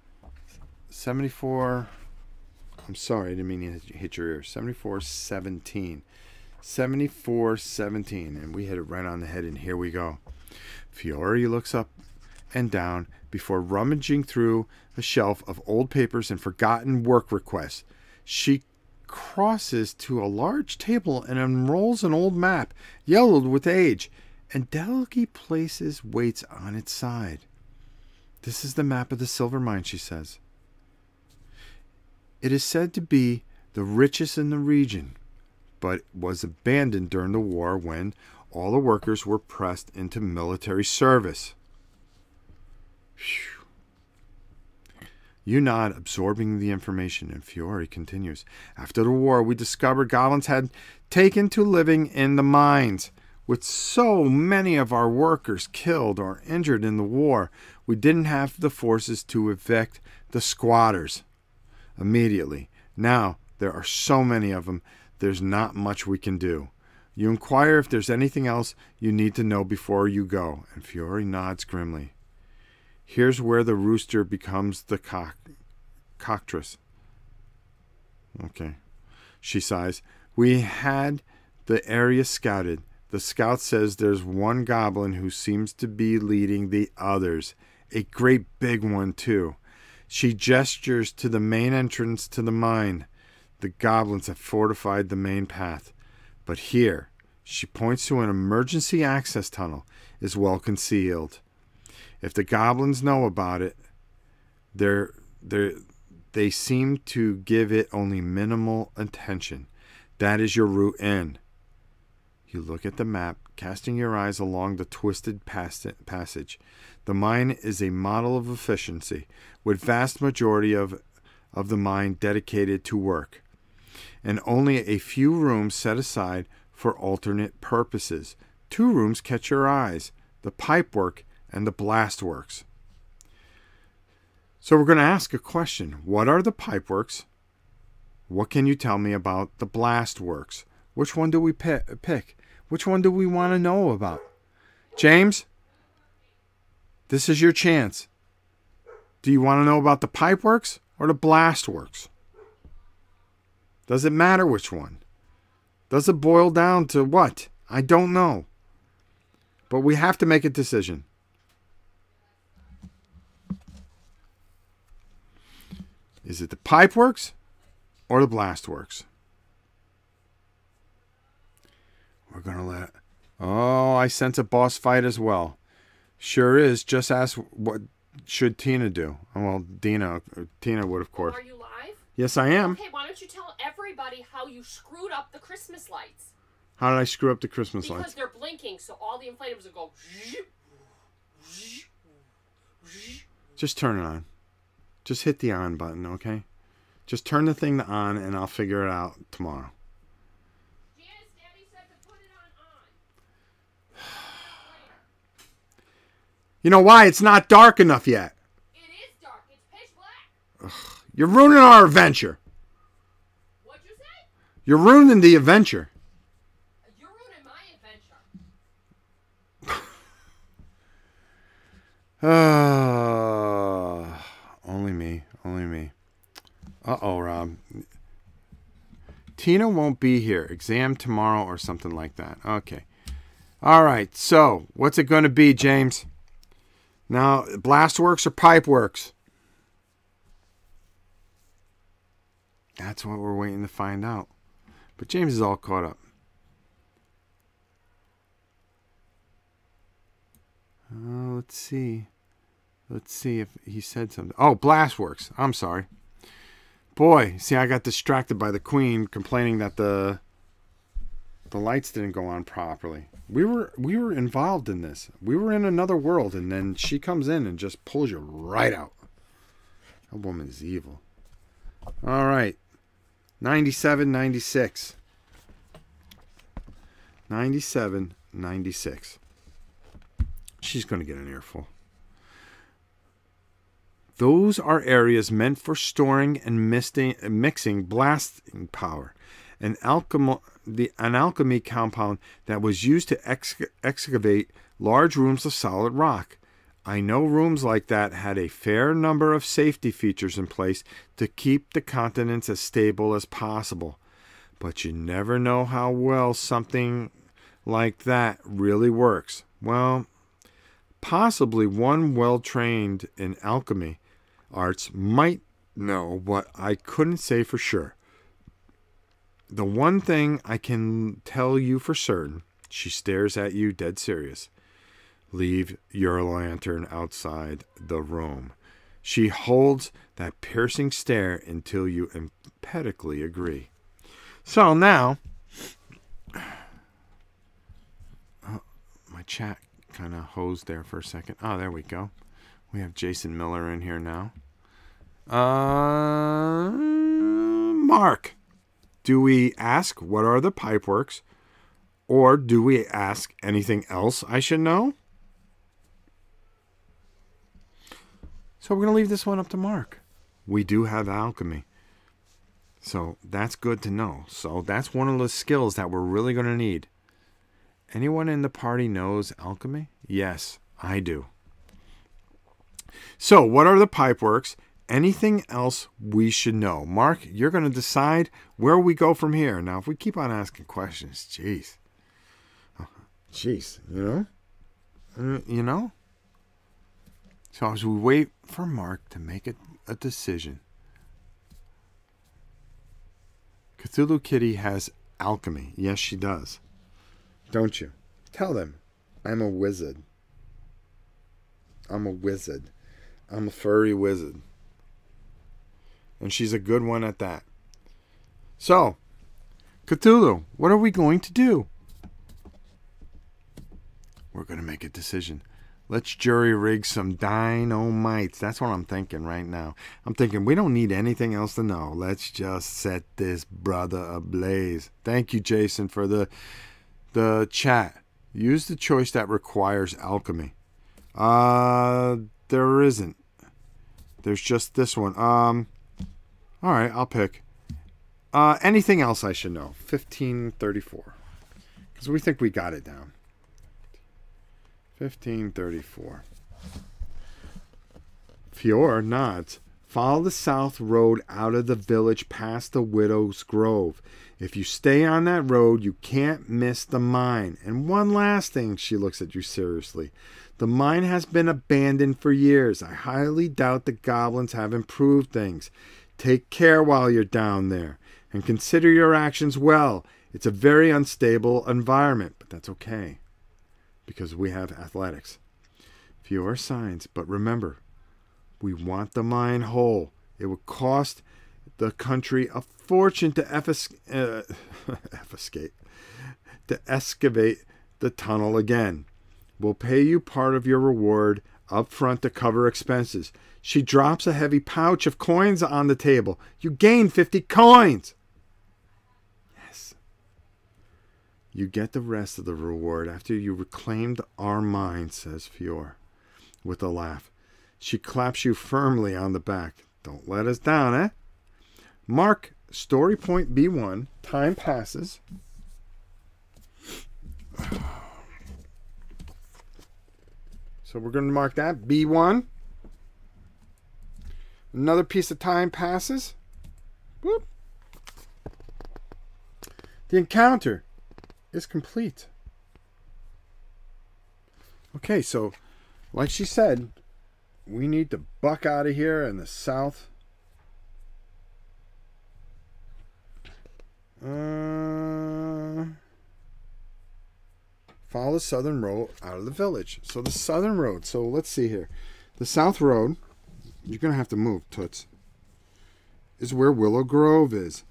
I'm sorry, I didn't mean to hit your ear. 74-17. 74-17. And we hit it right on the head, and here we go. Fiore looks up and down before rummaging through a shelf of old papers and forgotten work requests. She crosses to a large table and unrolls an old map, yellowed with age, and delicately places weights on its side. This is the map of the silver mine, she says. It is said to be the richest in the region, but was abandoned during the war when all the workers were pressed into military service. Phew. You nod, absorbing the information, and Fiore continues. After the war, we discovered goblins had taken to living in the mines. With so many of our workers killed or injured in the war, we didn't have the forces to evict the squatters immediately. Now, there are so many of them, there's not much we can do. You inquire if there's anything else you need to know before you go, and Fiore nods grimly. Here's where the rooster becomes the cockatrice. Okay. She sighs. We had the area scouted. The scout says there's one goblin who seems to be leading the others. A great big one, too. She gestures to the main entrance to the mine. The goblins have fortified the main path. But here, she points to an emergency access tunnel, is well concealed. If the goblins know about it, they seem to give it only minimal attention. That is your route in. You look at the map, casting your eyes along the twisted passage. The mine is a model of efficiency, with vast majority of the mine dedicated to work, and only a few rooms set aside for alternate purposes. 2 rooms catch your eyes, the pipework and the blastworks. So we're going to ask a question. What are the pipeworks? What can you tell me about the blastworks? Which one do we pick? Which one do we want to know about? James, this is your chance. Do you want to know about the pipeworks or the blastworks? Does it matter which one? Does it boil down to what? I don't know. But we have to make a decision. Is it the pipeworks or the blastworks? We're going to let... Oh, I sense a boss fight as well. Sure is. Just ask what should Tina do. Oh, well, Tina would, of course. Are you live? Yes, I am. Okay, why don't you tell everybody how you screwed up the Christmas lights? How did I screw up the Christmas lights? Because they're blinking, so all the inflatables will go... Just turn it on. Just hit the on button, okay? Just turn the thing to on, and I'll figure it out tomorrow. Janice, Daddy said to put it on. You know why? It's not dark enough yet. It is dark. It's pitch black. Ugh. You're ruining our adventure. What'd you say? You're ruining the adventure. You're ruining my adventure. Only me. Only me. Uh-oh, Rob. Tina won't be here. Exam tomorrow or something like that. Okay. All right. So, what's it going to be, James? Now, blastworks or pipeworks? That's what we're waiting to find out. But James is all caught up. Let's see. Let's see if he said something. Oh, blastworks. I'm sorry. Boy, see, I got distracted by the queen complaining that the lights didn't go on properly. We were involved in this. We were in another world, and then she comes in and just pulls you right out. That woman is evil. All right. 97, 96. 97, 96. She's going to get an earful. Those are areas meant for storing and mixing blasting power. An alchemy compound that was used to excavate large rooms of solid rock. I know rooms like that had a fair number of safety features in place to keep the continents as stable as possible. But you never know how well something like that really works. Well, possibly one well-trained in alchemy arts might know, but I couldn't say for sure. The one thing I can tell you for certain, she stares at you dead serious. Leave your lantern outside the room. She holds that piercing stare until you emphatically agree. So now, my chat kind of hosed there for a second. Oh, there we go. We have Jason Miller in here now. Mark, do we ask what are the pipeworks, or do we ask anything else I should know? So we're going to leave this one up to Mark. We do have alchemy. So that's good to know. So that's one of the skills that we're really going to need. Anyone in the party knows alchemy? Yes, I do. So what are the pipeworks? Anything else we should know? Mark, you're going to decide where we go from here. Now, if we keep on asking questions, jeez. Jeez, you know? So as we wait for Mark to make a decision, Cthulhu Kitty has alchemy. Yes, she does. Don't you? Tell them. I'm a wizard. I'm a wizard. I'm a furry wizard. And she's a good one at that. So, Cthulhu, what are we going to do? We're going to make a decision. Let's jury rig some dynamites. That's what I'm thinking right now. I'm thinking we don't need anything else to know. Let's just set this brother ablaze. Thank you, Jason, for the chat. Use the choice that requires alchemy. There isn't. There's just this one. All right, I'll pick. Anything else I should know? 1534. Because we think we got it down. 1534. Fior nods. Follow the south road out of the village past the Widow's Grove. If you stay on that road, you can't miss the mine. And one last thing, she looks at you seriously. The mine has been abandoned for years. I highly doubt the goblins have improved things. Take care while you're down there. And consider your actions well. It's a very unstable environment, but that's okay. Because we have athletics. Fewer signs, but remember, we want the mine whole. It would cost the country a fortune to excavate the tunnel again. We'll pay you part of your reward up front to cover expenses. She drops a heavy pouch of coins on the table. You gain 50 coins. Yes. You get the rest of the reward after you reclaimed our mine, says Fior, with a laugh. She claps you firmly on the back. Don't let us down, eh? Mark story point B1. Time passes. So we're going to mark that B1. Another piece of time passes. Whoop. The encounter is complete. Okay, so like she said, we need to buck out of here in the south. Follow the southern road out of the village. So the southern road. So let's see here. The south road, you're going to have to move, Toots, is where Willow Grove is.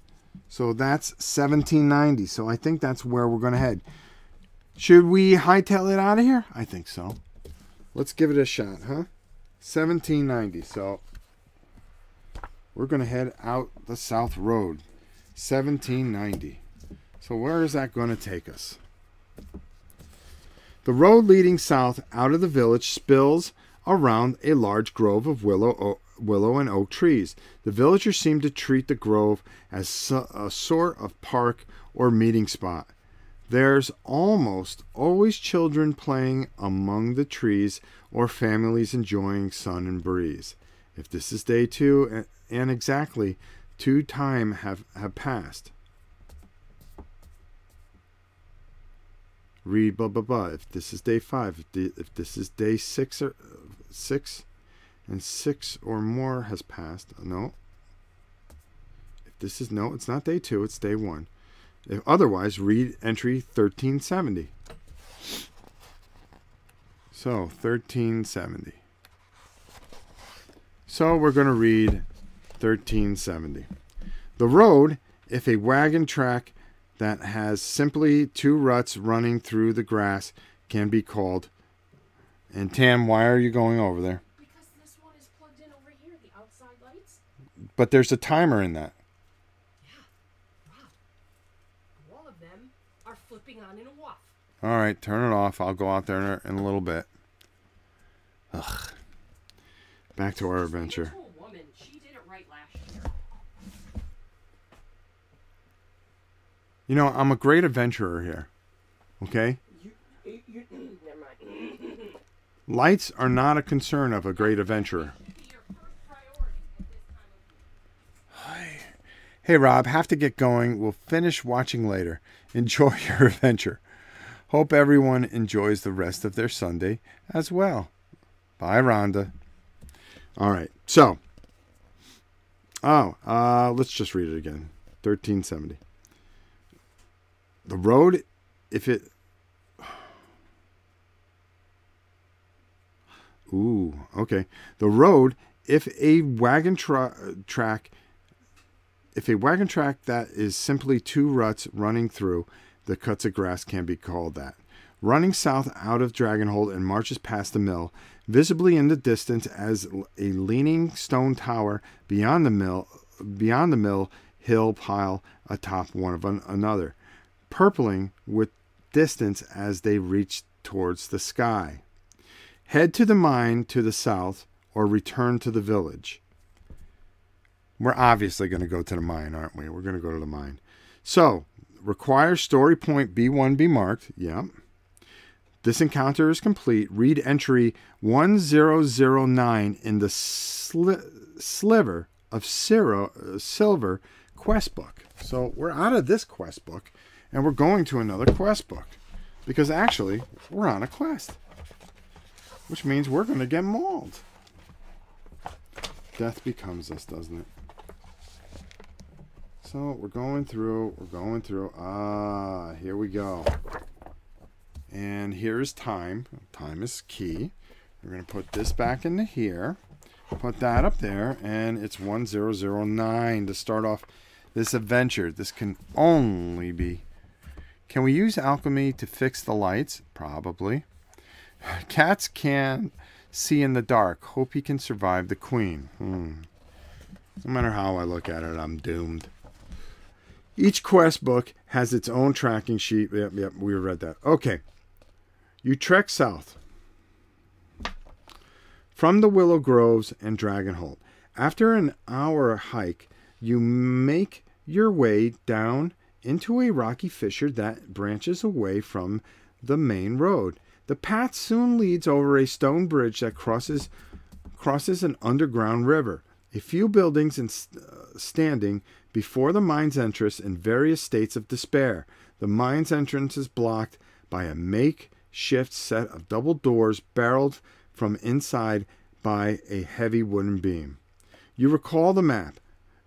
So that's 1790. So I think that's where we're going to head. Should we hightail it out of here? I think so. Let's give it a shot, huh? 1790. So we're going to head out the south road. 1790. So where is that going to take us? The road leading south out of the village spills around a large grove of willow and oak trees. The villagers seem to treat the grove as a sort of park or meeting spot. There's almost always children playing among the trees or families enjoying sun and breeze. If this is day 2 and exactly 2 time have passed. Read blah blah blah. If this is day 5, if this is day 6 and 6 or more has passed. No. If this is no, it's not day 2, it's day 1. If otherwise, read entry 1370. So 1370. So we're going to read 1370. The road, if a wagon track that has simply 2 ruts running through the grass, can be called. And Tam, why are you going over there? Because this one is plugged in over here, the outside lights. But there's a timer in that. Yeah. Wow. All of them are flipping on in a waff. All right, turn it off. I'll go out there in a little bit. Ugh. Back to our adventure. Woman. She did it right last year. You know, I'm a great adventurer here. Okay? Never mind. Lights are not a concern of a great adventurer. Hey, Rob, have to get going. We'll finish watching later. Enjoy your adventure. Hope everyone enjoys the rest of their Sunday as well. Bye, Rhonda. All right. So, let's just read it again. 1370. The road, if it... Ooh, okay. The road, if a wagon track that is simply 2 ruts running through the cuts of grass can be called that. Running south out of Dragonholt and marches past the mill, visibly in the distance as a leaning stone tower beyond the mill hill pile atop one of another, purpling with distance as they reach towards the sky. Head to the mine to the south or return to the village. We're obviously going to go to the mine, aren't we? We're going to go to the mine. So, requires story point B1 be marked. Yep. This encounter is complete. Read entry 1009 in the sliver of silver quest book. So, we're out of this quest book, and we're going to another quest book. Because actually, we're on a quest. Which means we're going to get mauled. Death becomes us, doesn't it? So we're going through. Here we go. And here is time. Time is key. We're going to put this back into here. Put that up there. And it's 1009 to start off this adventure. This can only be... Can we use alchemy to fix the lights? Probably. Cats can see in the dark. Hope he can survive the queen. No matter how I look at it, I'm doomed. Each quest book has its own tracking sheet. Yep, we read that. Okay. You trek south from the Willow Groves and Dragonholt. After an hour hike, you make your way down into a rocky fissure that branches away from the main road. The path soon leads over a stone bridge that crosses an underground river. A few buildings standing before the mine's entrance in various states of despair. The mine's entrance is blocked by a makeshift set of double doors barreled from inside by a heavy wooden beam. You recall the map.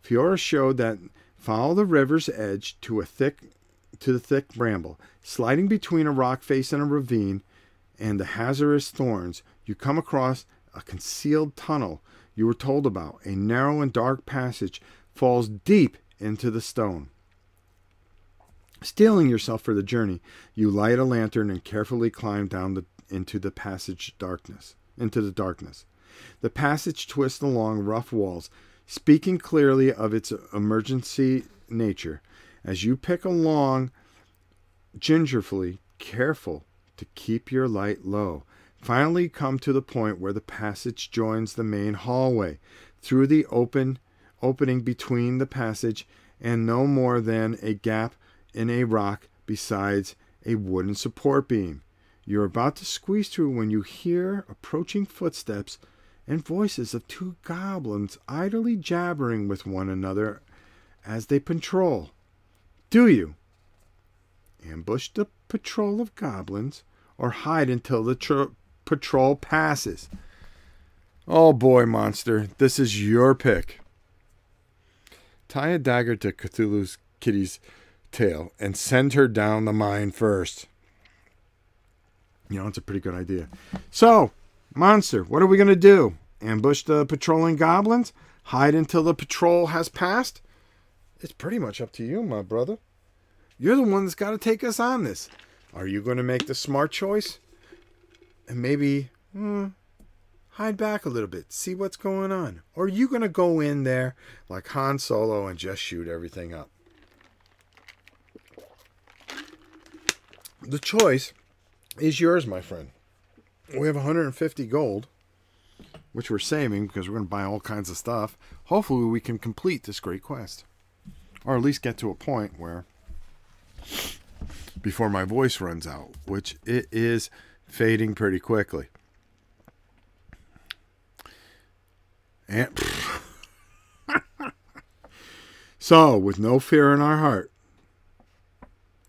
Fiora showed that follow the river's edge to the thick bramble, sliding between a rock face and a ravine and the hazardous thorns. You come across a concealed tunnel you were told about. A narrow and dark passage falls deep into the stone. Steeling yourself for the journey, you light a lantern and carefully climb down into the darkness. The passage twists along rough walls, speaking clearly of its emergency nature. As you pick along gingerly, careful to keep your light low, finally come to the point where the passage joins the main hallway. Through the opening between the passage and no more than a gap in a rock besides a wooden support beam. You're about to squeeze through when you hear approaching footsteps and voices of two goblins idly jabbering with one another as they patrol. Do you ambush the patrol of goblins or hide until the patrol passes? Oh boy, monster, this is your pick. Tie a dagger to Cthulhu's kitty's tail and send her down the mine first. You know, it's a pretty good idea. So, monster, what are we going to do? Ambush the patrolling goblins? Hide until the patrol has passed? It's pretty much up to you, my brother. You're the one that's got to take us on this. Are you going to make the smart choice? And maybe hide back a little bit, see what's going on? Or are you going to go in there like Han Solo and just shoot everything up? The choice is yours, my friend. We have 150 gold, which we're saving because we're going to buy all kinds of stuff. Hopefully we can complete this great quest. Or at least get to a point where, before my voice runs out, which it is fading pretty quickly. And so, with no fear in our heart,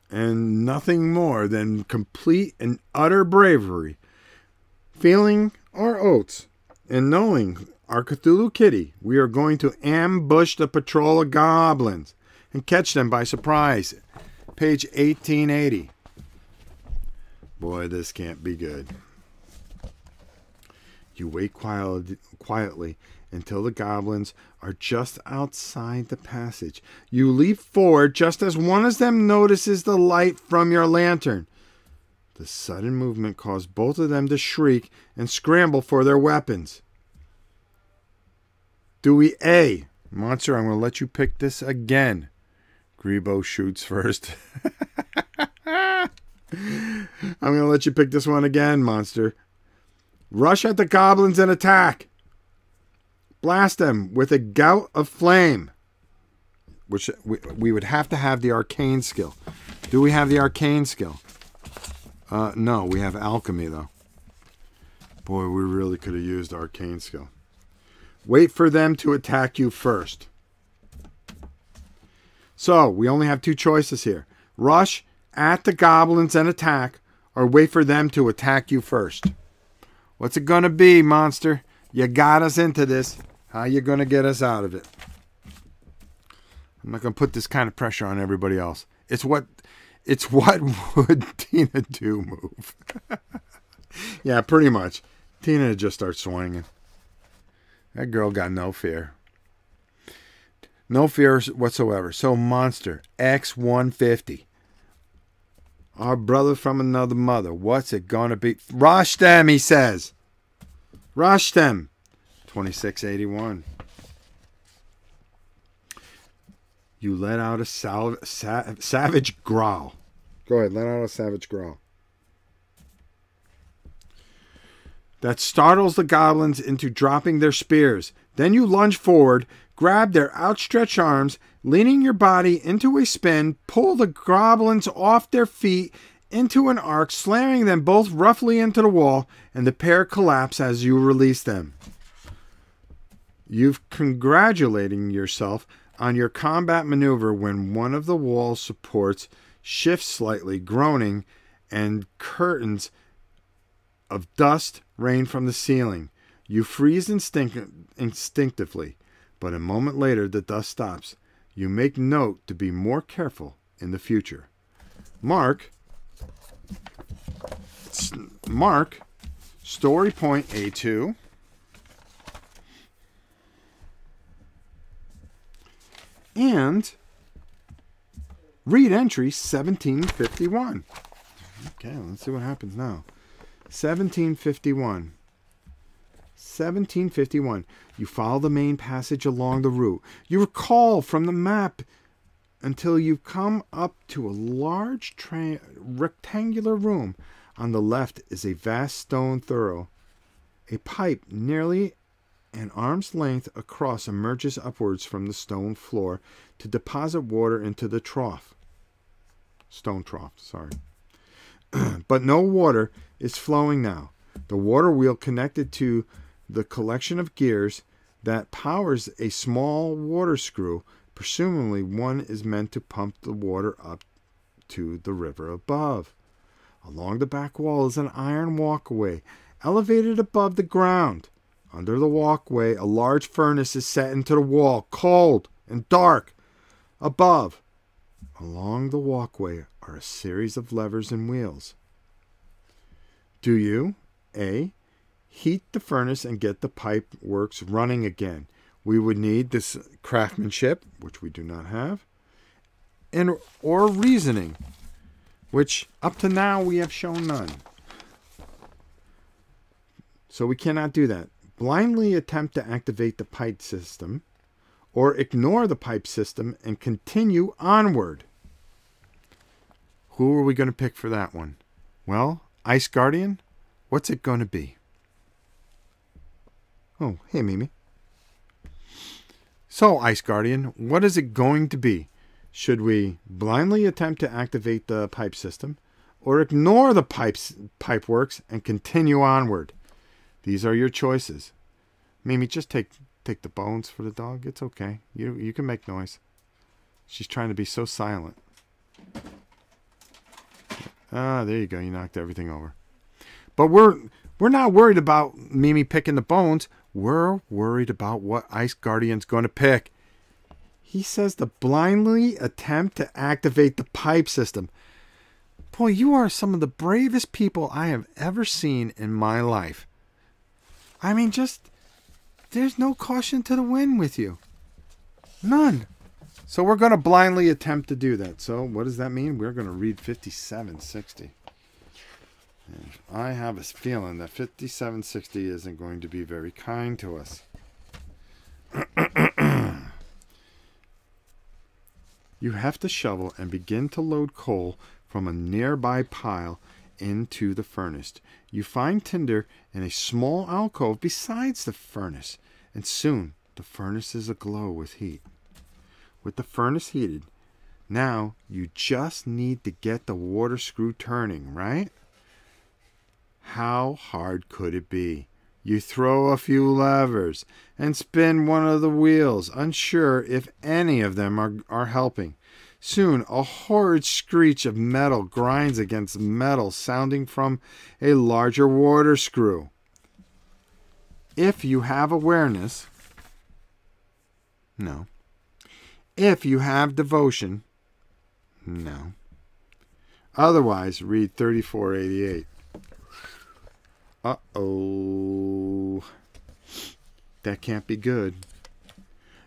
and nothing more than complete and utter bravery, feeling our oats, and knowing our Cthulhu kitty, we are going to ambush the patrol of goblins and catch them by surprise. Page 1880. Boy, this can't be good. You wait quietly until the goblins are just outside the passage. You leap forward just as one of them notices the light from your lantern. The sudden movement caused both of them to shriek and scramble for their weapons. Do we A? Monster, I'm going to let you pick this again. Grebo shoots first. I'm going to let you pick this one again, monster. Rush at the goblins and attack. Blast them with a gout of flame. Which we would have to have the arcane skill. Do we have the arcane skill? No, we have alchemy, though. Boy, we really could have used arcane skill. Wait for them to attack you first. So, we only have two choices here. Rush at the goblins and attack, or wait for them to attack you first. What's it going to be, monster? You got us into this. How you going to get us out of it? I'm not going to put this kind of pressure on everybody else. It's what would Tina do move. Yeah, pretty much. Tina just starts swinging. That girl got no fear. No fear whatsoever. So, monster, X150. Our brother from another mother. What's it going to be? Rush them, he says. Rush them. 2681. You let out a savage growl. Go ahead, let out a savage growl. That startles the goblins into dropping their spears. Then you lunge forward, grab their outstretched arms, leaning your body into a spin, pull the goblins off their feet into an arc, slamming them both roughly into the wall, and the pair collapse as you release them. You've congratulating yourself on your combat maneuver when one of the wall supports shifts slightly, groaning, and curtains of dust rain from the ceiling. You freeze instinctively, but a moment later the dust stops. You make note to be more careful in the future. Mark, story point A2. And read entry 1751. Okay, let's see what happens now. 1751. 1751. You follow the main passage along the route. You recall from the map until you come up to a large rectangular room. On the left is a vast stone throw. A pipe nearly an arm's length across emerges upwards from the stone floor to deposit water into the trough. Stone trough, sorry. But no water is flowing now. The water wheel connected to the collection of gears that powers a small water screw. Presumably one is meant to pump the water up to the river above. Along the back wall is an iron walkway, elevated above the ground. Under the walkway, a large furnace is set into the wall, cold and dark. Above, along the walkway, are a series of levers and wheels. Do you, A, heat the furnace and get the pipe works running again? We would need this craftsmanship, which we do not have, or reasoning, which up to now we have shown none. So we cannot do that. Blindly attempt to activate the pipe system, or ignore the pipe system and continue onward. Who are we going to pick for that one? Well, Ice Guardian, what's it going to be? Oh, hey, Mimi. So, Ice Guardian, what is it going to be? Should we blindly attempt to activate the pipe system, or ignore the pipe works and continue onward? These are your choices. Mimi, just take the bones for the dog. It's okay. You can make noise. She's trying to be so silent. Ah, there you go. You knocked everything over. But we're not worried about Mimi picking the bones. We're worried about what Ice Guardian's going to pick. He says to blindly attempt to activate the pipe system. Boy, you are some of the bravest people I have ever seen in my life. I mean, there's no caution to the wind with you. None. So we're going to blindly attempt to do that. So what does that mean? We're going to read 5760. And I have a feeling that 5760 isn't going to be very kind to us. You have to shovel and begin to load coal from a nearby pile into the furnace. You find tinder in a small alcove besides the furnace, and soon the furnace is aglow with heat. With the furnace heated, now you just need to get the water screw turning, right? How hard could it be? You throw a few levers and spin one of the wheels, unsure if any of them are helping. Soon a horrid screech of metal grinds against metal, sounding from a larger water screw. If you have awareness, no. If you have devotion, no. Otherwise, read 3488. Uh-oh. That can't be good.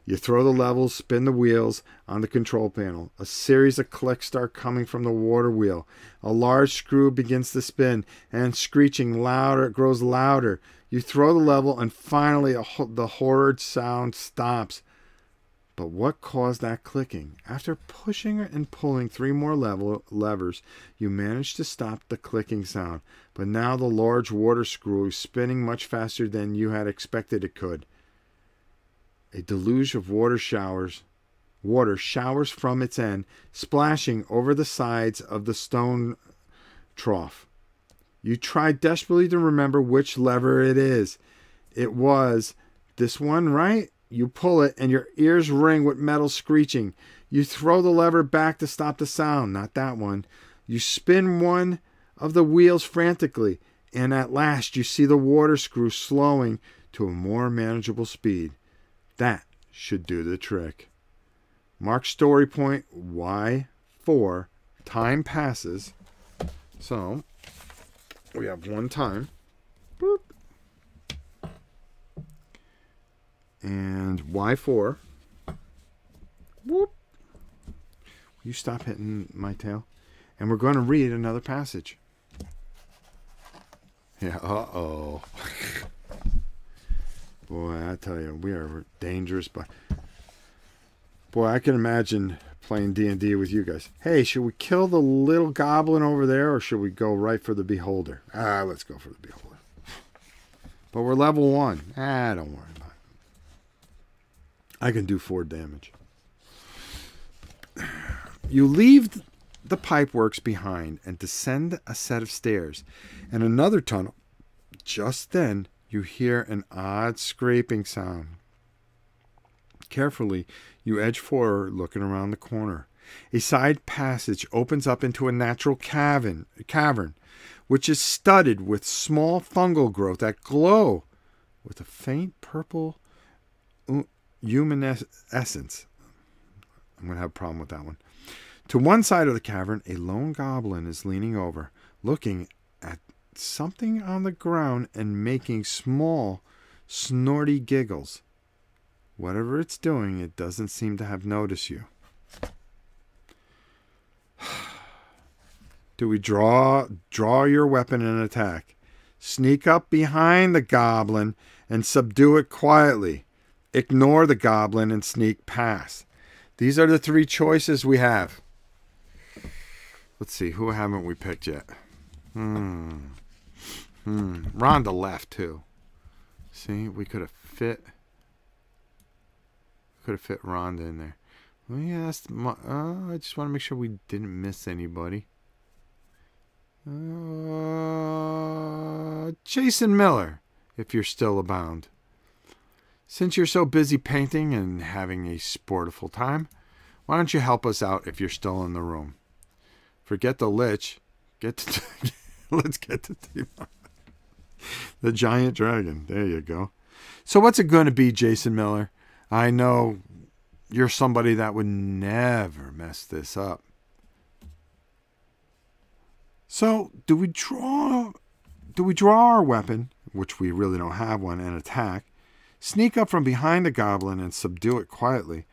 You throw the levels, spin the wheels on the control panel. A series of clicks start coming from the water wheel. A large screw begins to spin, and screeching louder, it grows louder. You throw the level, and finally the horrid sound stops. But what caused that clicking? After pushing and pulling 3 more levers, you managed to stop the clicking sound. But now the large water screw is spinning much faster than you had expected it could. A deluge of water showers from its end, splashing over the sides of the stone trough. You try desperately to remember which lever it is. It was this one, right? You pull it, and your ears ring with metal screeching. You throw the lever back to stop the sound. Not that one. You spin one of the wheels frantically, and at last you see the water screw slowing to a more manageable speed. That should do the trick. Mark story point Y4. Time passes. So, we have one time. Boop. And Y4. Whoop. Will you stop hitting my tail? And we're going to read another passage. Yeah, uh-oh. Boy, I tell you, we are dangerous. But boy, I can imagine playing D&D with you guys. Hey, should we kill the little goblin over there, or should we go right for the beholder? Let's go for the beholder. But we're level 1. Don't worry about it. I can do 4 damage. You leave the pipe works behind and descend a set of stairs and another tunnel. Just then, you hear an odd scraping sound. Carefully, you edge forward, looking around the corner. A side passage opens up into a natural cavern, which is studded with small fungal growth that glow with a faint purple luminescence. I'm going to have a problem with that one. To one side of the cavern, a lone goblin is leaning over, looking at something on the ground and making small, snorty giggles. Whatever it's doing, it doesn't seem to have noticed you. Do we draw your weapon and attack? Sneak up behind the goblin and subdue it quietly. Ignore the goblin and sneak past. These are the three choices we have. Let's see, who haven't we picked yet? Rhonda left too. See, we could have fit Rhonda in there. Well, yeah, I just want to make sure we didn't miss anybody. Jason Miller, if you're still abound. Since you're so busy painting and having a sportiful time, why don't you help us out if you're still in the room? Forget the lich. Let's get to the giant dragon. There you go. So what's it going to be, Jason Miller? I know you're somebody that would never mess this up. So, do we draw our weapon, which we really don't have one, and attack, sneak up from behind the goblin and subdue it quietly,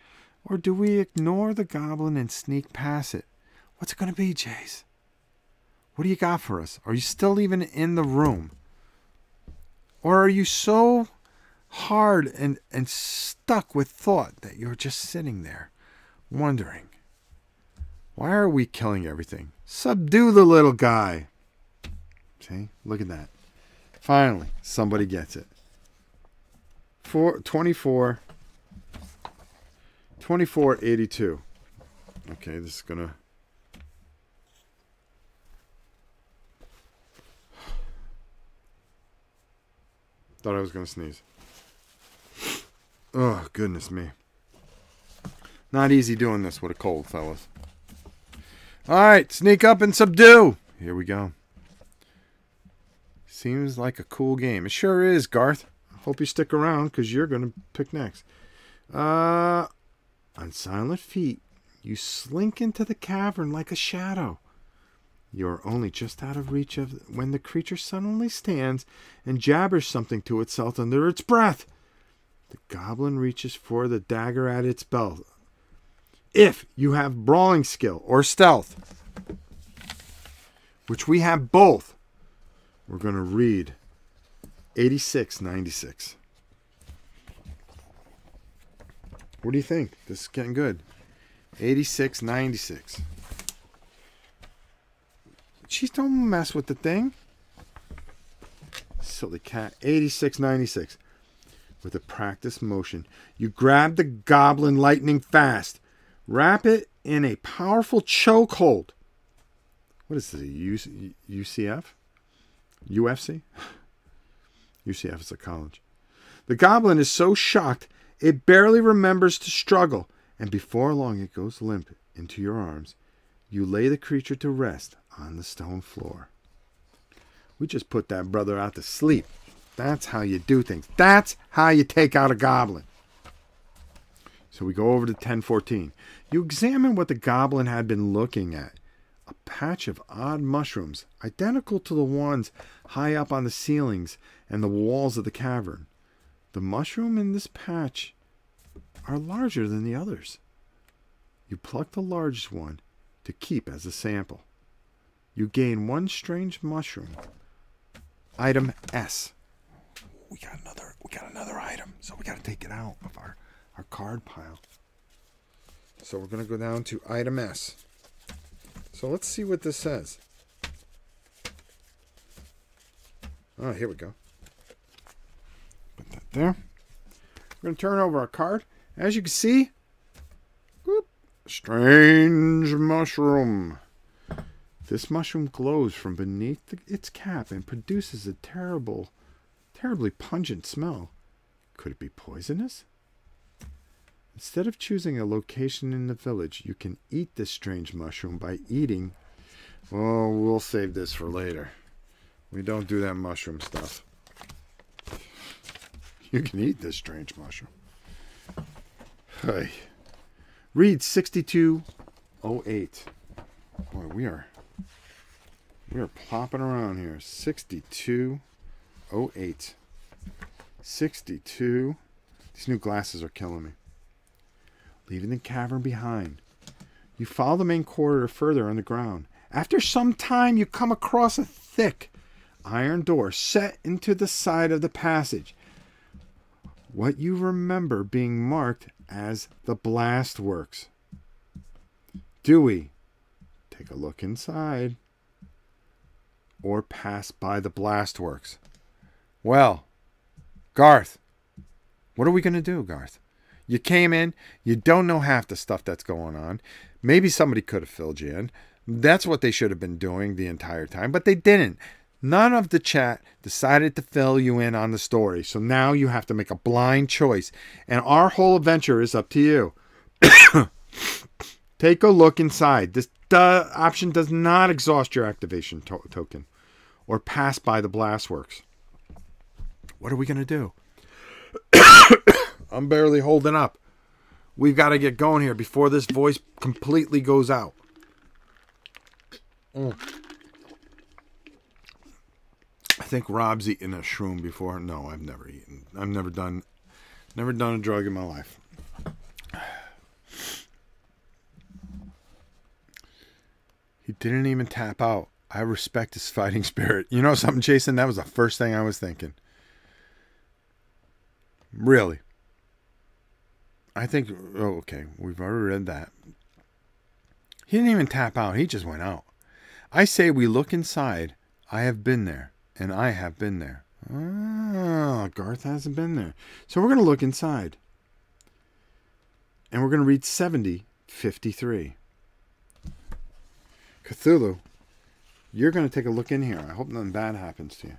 or do we ignore the goblin and sneak past it? What's it going to be, Jace? What do you got for us? Are you still even in the room? Or are you so hard and stuck with thought that you're just sitting there wondering, why are we killing everything? Subdue the little guy. See? Look at that. Finally, somebody gets it. 2482. Okay, this is going to... Thought I was going to sneeze. Oh, goodness me. Not easy doing this with a cold, fellas. All right, sneak up and subdue. Here we go. Seems like a cool game. It sure is, Garth. Hope you stick around because you're going to pick next. On silent feet, you slink into the cavern like a shadow. You're only just out of reach of when the creature suddenly stands and jabbers something to itself under its breath. The goblin reaches for the dagger at its belt. If you have brawling skill or stealth, which we have both, we're going to read 8696. What do you think? This is getting good. 8696. Jeez, don't mess with the thing. Silly cat. 8696. With a practiced motion, you grab the goblin lightning fast. Wrap it in a powerful chokehold. What is this? UCF? UFC? UCF is a college. The goblin is so shocked it barely remembers to struggle, and before long it goes limp into your arms. You lay the creature to rest on the stone floor. We just put that brother out to sleep. That's how you do things. That's how you take out a goblin. So we go over to 1014. You examine what the goblin had been looking at. A patch of odd mushrooms, identical to the ones high up on the ceilings and the walls of the cavern. The mushroom in this patch are larger than the others. You pluck the largest one to keep as a sample. You gain one strange mushroom. Item S. We got another item, so we got to take it out of our card pile. So we're going to go down to item S. So let's see what this says. Oh, here we go. Put that there. We're going to turn over our card. As you can see, whoop, strange mushroom. This mushroom glows from beneath its cap and produces a terribly pungent smell. Could it be poisonous? Instead of choosing a location in the village, you can eat this strange mushroom by eating... Oh, we'll save this for later. We don't do that mushroom stuff. You can eat this strange mushroom. Hey. Read 6208. Boy, we are plopping around here. 6208. 62. These new glasses are killing me. Leaving the cavern behind, you follow the main corridor further on the ground. After some time, you come across a thick iron door set into the side of the passage. What you remember being marked as the blast works. Dewey, take a look inside. Or pass by the blast works. Well, Garth, what are we going to do, Garth? You came in, you don't know half the stuff that's going on. Maybe somebody could have filled you in. That's what they should have been doing the entire time, but they didn't. None of the chat decided to fill you in on the story, so now you have to make a blind choice, and our whole adventure is up to you. Take a look inside. This option does not exhaust your activation token or pass by the blastworks. What are we going to do? I'm barely holding up. We've got to get going here before this voice completely goes out. I think Rob's eaten a shroom before. No, I've never eaten. I've never done a drug in my life. He didn't even tap out. I respect his fighting spirit. You know something, Jason? That was the first thing I was thinking. Really. I think, oh, okay, we've already read that. He didn't even tap out. He just went out. I say we look inside. I have been there, and I have been there. Oh, Garth hasn't been there. So we're going to look inside. And we're going to read 7053. Cthulhu, you're going to take a look in here. I hope nothing bad happens to you.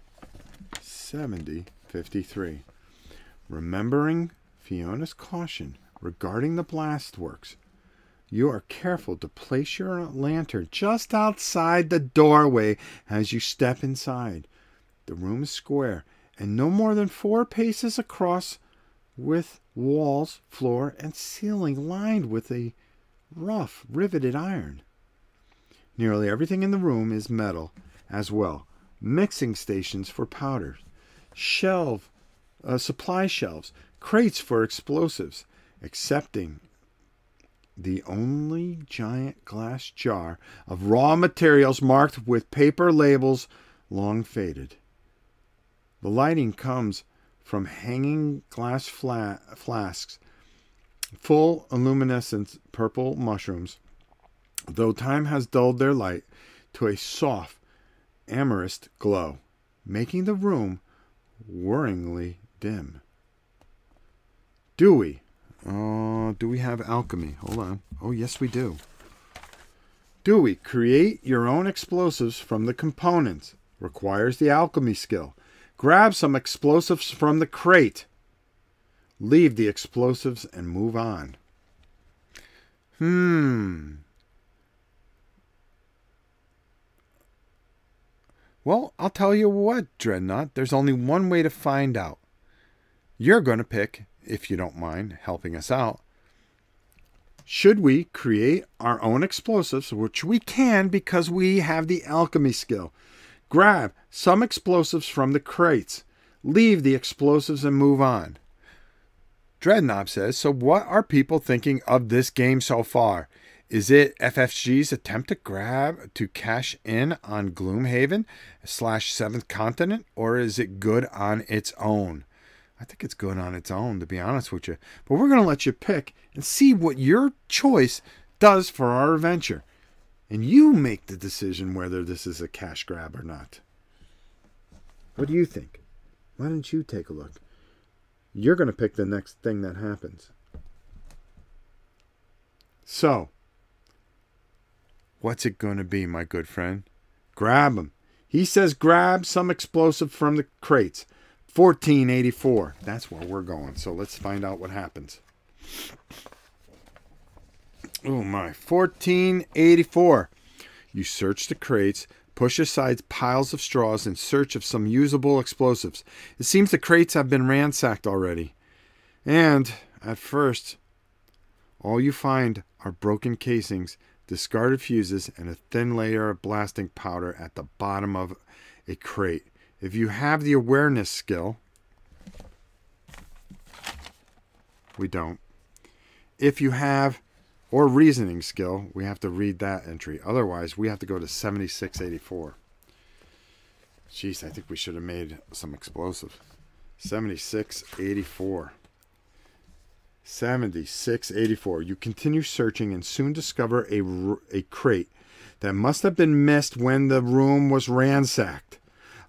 7053. Remembering Fiona's caution regarding the blastworks, you are careful to place your lantern just outside the doorway as you step inside. The room is square and no more than 4 paces across, with walls, floor, and ceiling lined with a rough, riveted iron. Nearly everything in the room is metal as well. Mixing stations for powders, supply shelves, crates for explosives, excepting the only giant glass jar of raw materials marked with paper labels long faded. The lighting comes from hanging glass flasks, full luminescent purple mushrooms, though time has dulled their light to a soft amethyst glow, making the room worryingly dim. Dewey. Oh, do we have alchemy? Hold on. Oh, yes, we do. Dewey, create your own explosives from the components. Requires the alchemy skill. Grab some explosives from the crate. Leave the explosives and move on. Well, I'll tell you what, Dreadnought. There's only one way to find out. You're going to pick, if you don't mind helping us out. Should we create our own explosives, which we can because we have the alchemy skill? Grab some explosives from the crates. Leave the explosives and move on. Dreadnought says, so what are people thinking of this game so far? Is it FFG's attempt to cash in on Gloomhaven / 7th Continent, or is it good on its own? I think it's good on its own, to be honest with you. But we're going to let you pick and see what your choice does for our adventure. And you make the decision whether this is a cash grab or not. What do you think? Why don't you take a look? You're going to pick the next thing that happens. So, What's it going to be, my good friend? Grab him. He says grab some explosive from the crates. 1484. That's where we're going. So let's find out what happens. Oh my. 1484. You search the crates, push aside piles of straws in search of some usable explosives. It seems the crates have been ransacked already. And, at first, all you find are broken casings, discarded fuses, and a thin layer of blasting powder at the bottom of a crate. If you have the awareness skill, we don't. If you have, or reasoning skill, we have to read that entry. Otherwise, we have to go to 7684. Jeez, I think we should have made some explosive. 7684. 7684. You continue searching and soon discover a crate that must have been missed when the room was ransacked.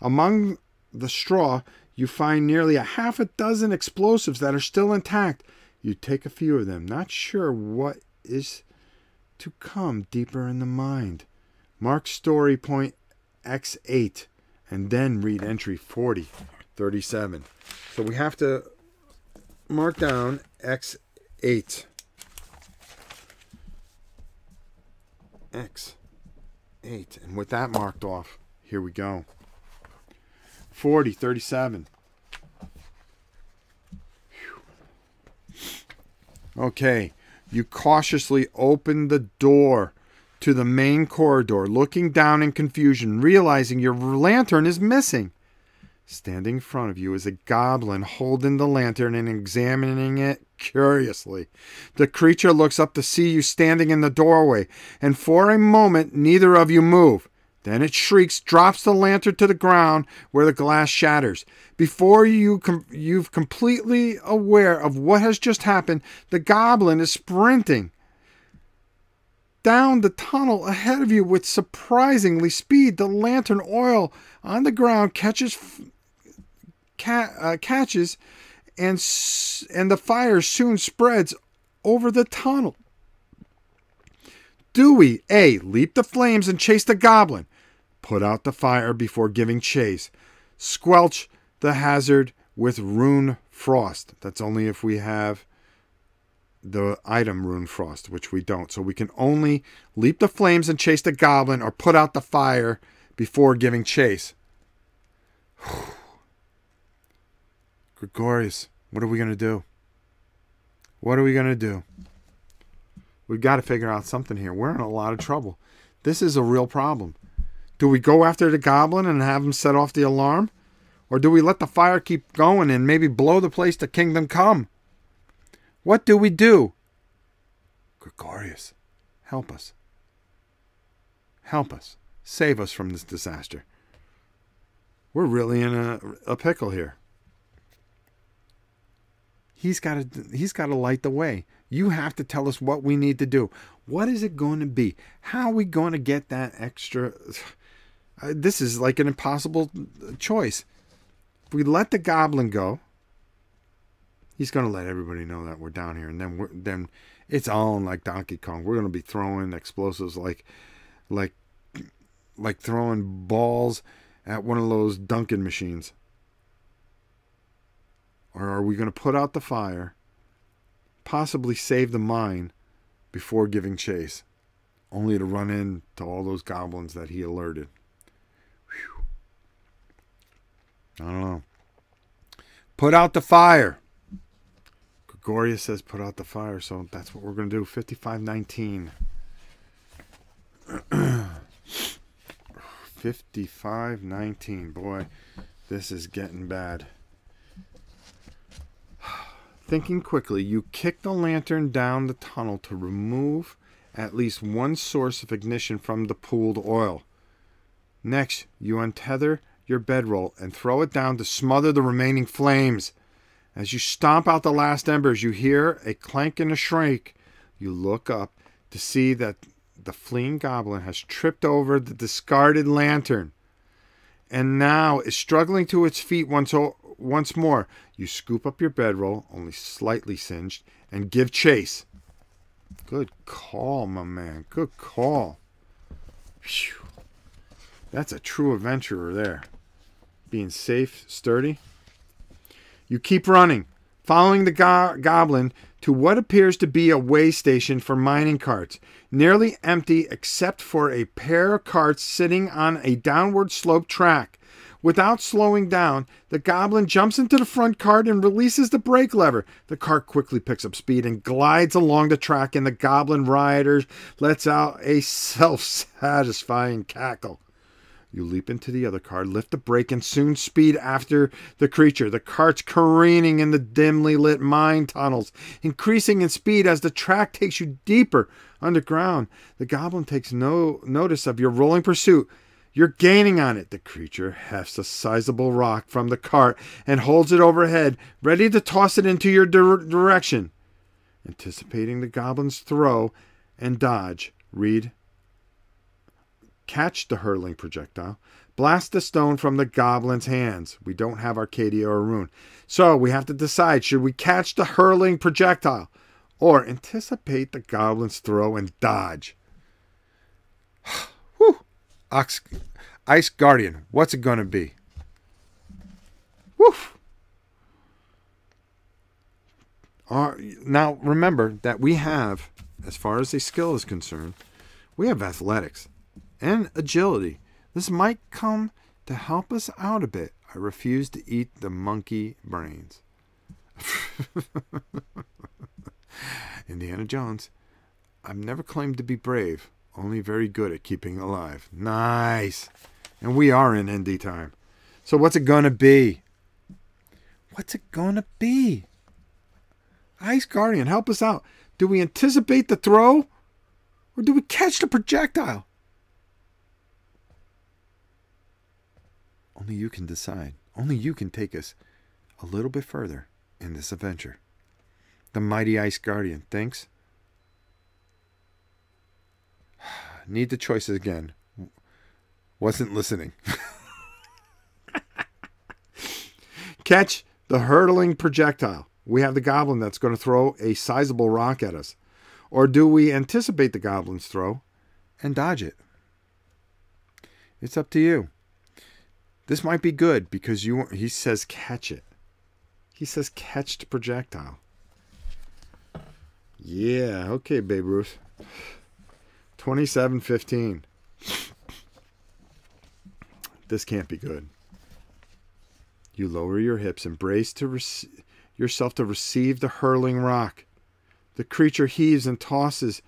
Among the straw, you find nearly a half a dozen explosives that are still intact. You take a few of them, not sure what is to come deeper in the mind. Mark story point X8 and then read entry 4037. So we have to mark down X8. X8. And with that marked off, here we go. 4037. Okay. You cautiously open the door to the main corridor, looking down in confusion, realizing your lantern is missing. Standing in front of you is a goblin holding the lantern and examining it curiously. The creature looks up to see you standing in the doorway, and for a moment neither of you move. Then it shrieks, drops the lantern to the ground where the glass shatters. Before you've completely aware of what has just happened, the goblin is sprinting down the tunnel ahead of you with surprisingly speed. The lantern oil on the ground catches and the fire soon spreads over the tunnel. Do we A. Leap the flames and chase the goblin? Put out the fire before giving chase. Squelch the hazard with rune frost. That's only if we have the item rune frost, which we don't. So we can only leap the flames and chase the goblin or put out the fire before giving chase. Gregorius, what are we going to do? What are we going to do? We've got to figure out something here. We're in a lot of trouble. This is a real problem. Do we go after the goblin and have him set off the alarm? Or do we let the fire keep going and maybe blow the place to kingdom come? What do we do? Gregorius, help us. Help us. Save us from this disaster. We're really in a pickle here. He's got to light the way. You have to tell us what we need to do. What is it going to be? How are we going to get that extra? This is like an impossible choice. If we let the goblin go, he's going to let everybody know that we're down here, and then it's on like Donkey Kong. We're going to be throwing explosives like throwing balls at one of those Dunkin' machines. Or are we going to put out the fire, possibly save the mine before giving chase, only to run into all those goblins that he alerted? Whew. I don't know. Put out the fire. Gregorius says put out the fire, so that's what we're going to do. 5519. 5519. Boy, this is getting bad. Thinking quickly, you kick the lantern down the tunnel to remove at least one source of ignition from the pooled oil. Next, you untether your bedroll and throw it down to smother the remaining flames. As you stomp out the last embers, you hear a clank and a shriek. You look up to see that the fleeing goblin has tripped over the discarded lantern and now is struggling to its feet once more. You scoop up your bedroll, only slightly singed, and give chase. Good call, my man. Good call. Phew. That's a true adventurer there. Being safe, sturdy. You keep running, following the goblin to what appears to be a way station for mining carts, nearly empty except for a pair of carts sitting on a downward sloped track. Without slowing down, the goblin jumps into the front cart and releases the brake lever. The cart quickly picks up speed and glides along the track, and the goblin rider lets out a self-satisfying cackle. You leap into the other car, lift the brake, and soon speed after the creature. The cart's careening in the dimly lit mine tunnels, increasing in speed as the track takes you deeper underground. The goblin takes no notice of your rolling pursuit. You're gaining on it. The creature hefts a sizable rock from the cart and holds it overhead, ready to toss it into your direction. Anticipating the goblin's throw and dodge, read, catch the hurtling projectile, blast the stone from the goblin's hands. We don't have Arcadia or Rune, so we have to decide, should we catch the hurling projectile or anticipate the goblin's throw and dodge? Whew. Ice Guardian, what's it going to be? Woof. Now, remember that we have, as far as a skill is concerned, we have athletics and agility. This might come to help us out a bit. I refuse to eat the monkey brains. Indiana Jones. I've never claimed to be brave. Only very good at keeping alive. Nice. And we are in ND time. So what's it going to be? What's it going to be? Ice Guardian, help us out. Do we anticipate the throw? Or do we catch the projectile? Only you can decide. Only you can take us a little bit further in this adventure. The mighty Ice Guardian thinks. Need the choices again. Wasn't listening. Catch the hurtling projectile. We have the goblin that's going to throw a sizable rock at us. Or do we anticipate the goblin's throw and dodge it? It's up to you. This might be good because he says catch it. He says catch the projectile. Yeah, okay, Babe Ruth. 27-15. This can't be good. You lower your hips and brace yourself to receive the hurling rock. The creature heaves and tosses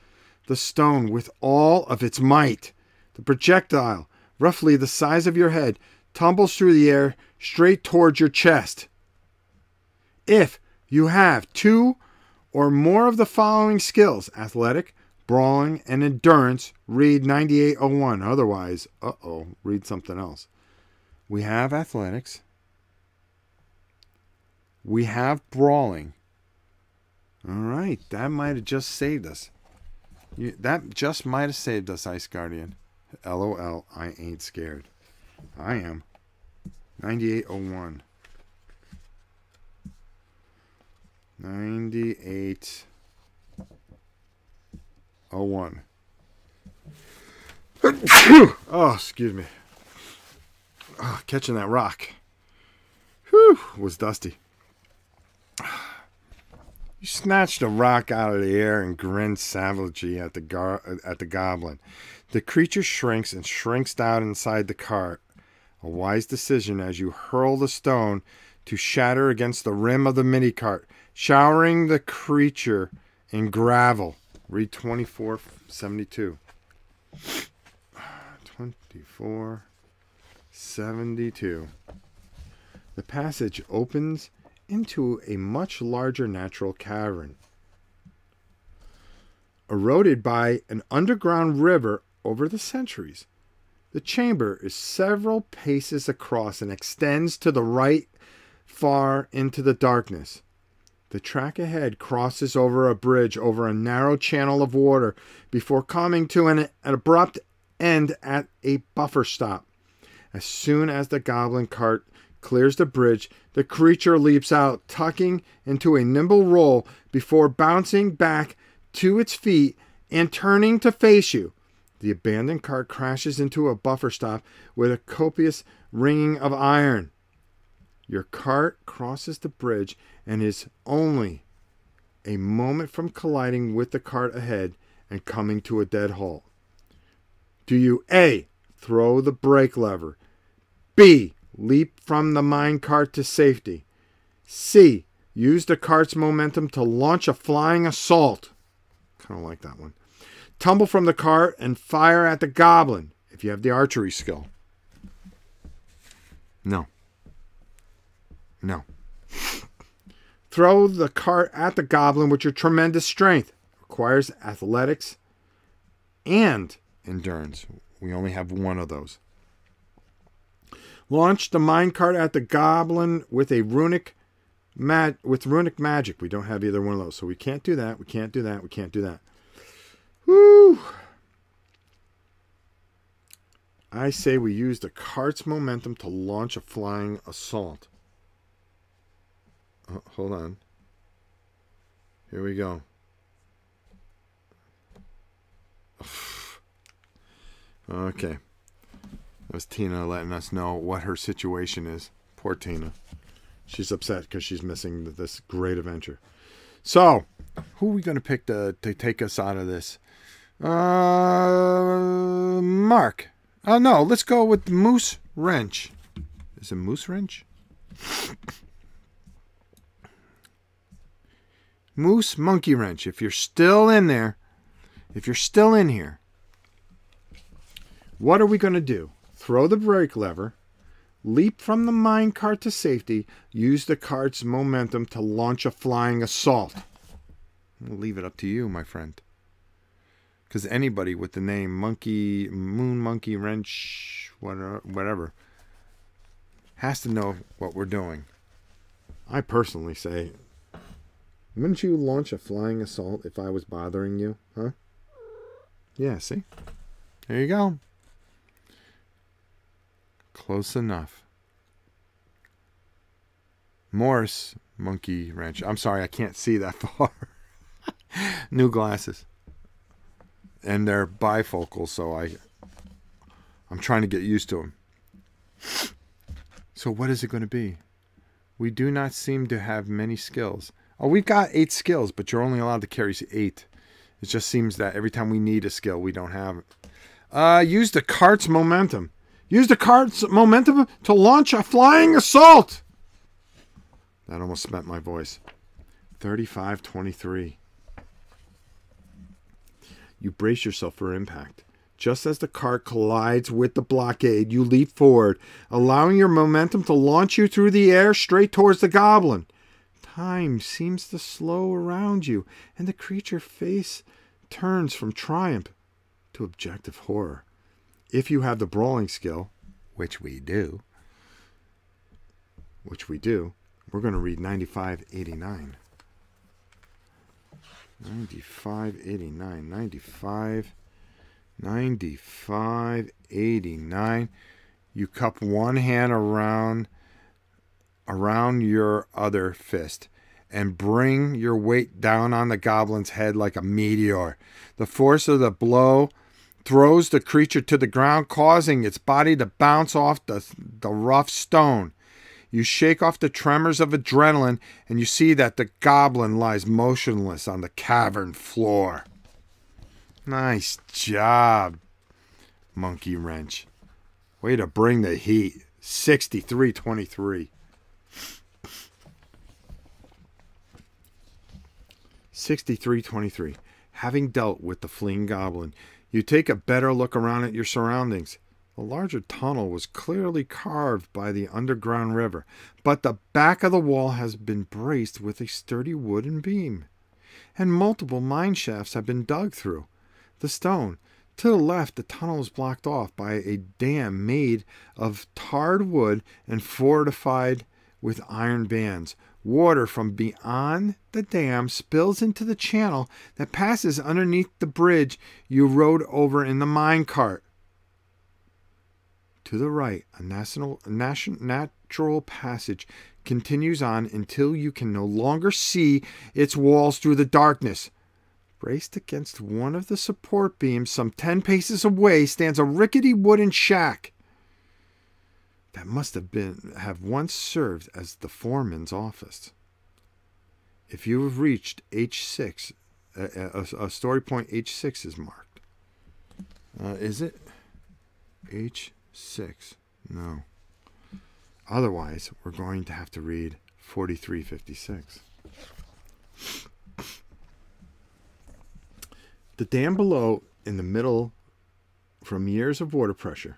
the stone with all of its might. The projectile, roughly the size of your head, tumbles through the air straight towards your chest. If you have 2 or more of the following skills, athletic, brawling, and endurance, read 9801. Otherwise, read something else. We have athletics. We have brawling. All right, that might have just saved us. That just might have saved us, Ice Guardian. LOL, I ain't scared. I am. 9801. 9801. Oh, excuse me. Oh, catching that rock. Whew, was dusty. You snatched a rock out of the air and grinned savagely at the goblin. The creature shrinks and shrinks down inside the cart. A wise decision as you hurl the stone to shatter against the rim of the mini-cart, showering the creature in gravel. Read 2472. 2472. The passage opens into a much larger natural cavern, eroded by an underground river over the centuries. The chamber is several paces across and extends to the right far into the darkness. The track ahead crosses over a bridge over a narrow channel of water before coming to an abrupt end at a buffer stop. As soon as the goblin cart clears the bridge, the creature leaps out, tucking into a nimble roll before bouncing back to its feet and turning to face you. The abandoned cart crashes into a buffer stop with a copious ringing of iron. Your cart crosses the bridge and is only a moment from colliding with the cart ahead and coming to a dead halt. Do you A. throw the brake lever, B. leap from the minecart to safety, C. use the cart's momentum to launch a flying assault? Kind of like that one. Tumble from the cart and fire at the goblin if you have the archery skill. No. No. Throw the cart at the goblin with your tremendous strength. Requires athletics and endurance. We only have one of those. Launch the minecart at the goblin with runic magic. We don't have either one of those, so we can't do that. We can't do that. We can't do that. Woo! I say we use the cart's momentum to launch a flying assault. Oh, hold on. Here we go. Okay. That was Tina letting us know what her situation is. Poor Tina. She's upset because she's missing this great adventure. So, who are we going to pick to take us out of this? Mark. Oh, no. Let's go with Moose Wrench. Is it Moose Wrench? Moose Monkey Wrench. If you're still in there, if you're still in here, what are we going to do? Throw the brake lever, leap from the minecart to safety, use the cart's momentum to launch a flying assault. I'll leave it up to you, my friend. Because anybody with the name Moon Monkey Wrench, whatever, has to know what we're doing. I personally say, wouldn't you launch a flying assault if I was bothering you? Huh? Yeah, see? There you go. Close enough. Morris Monkey Wrench. I'm sorry, I can't see that far. New glasses. And they're bifocal, so I'm trying to get used to them. So what is it going to be? We do not seem to have many skills. Oh, we've got 8 skills, but you're only allowed to carry 8. It just seems that every time we need a skill, we don't have it. Use the cart's momentum. Use the cart's momentum to launch a flying assault. That almost spent my voice. 35-23. You brace yourself for impact. Just as the cart collides with the blockade, you leap forward, allowing your momentum to launch you through the air straight towards the goblin. Time seems to slow around you, and the creature's face turns from triumph to objective horror. If you have the brawling skill, which we do, we're going to read 95-89. 95-89. You cup one hand around your other fist and bring your weight down on the goblin's head like a meteor. The force of the blow throws the creature to the ground, causing its body to bounce off the rough stone. You shake off the tremors of adrenaline, and you see that the goblin lies motionless on the cavern floor. Nice job, Monkey Wrench. Way to bring the heat. 63-23. 63-23. Having dealt with the fleeing goblin, you take a better look around at your surroundings. The larger tunnel was clearly carved by the underground river, but the back of the wall has been braced with a sturdy wooden beam, and multiple mine shafts have been dug through the stone. To the left, the tunnel is blocked off by a dam made of tarred wood and fortified with iron bands. Water from beyond the dam spills into the channel that passes underneath the bridge you rode over in the minecart. To the right, a natural passage continues on until you can no longer see its walls through the darkness. Braced against one of the support beams, some 10 paces away, stands a rickety wooden shack that must have once served as the foreman's office. If you have reached H6, a story point H6 is marked. Is it? H6. No. Otherwise, we're going to have to read 4356. The dam below in the middle from years of water pressure.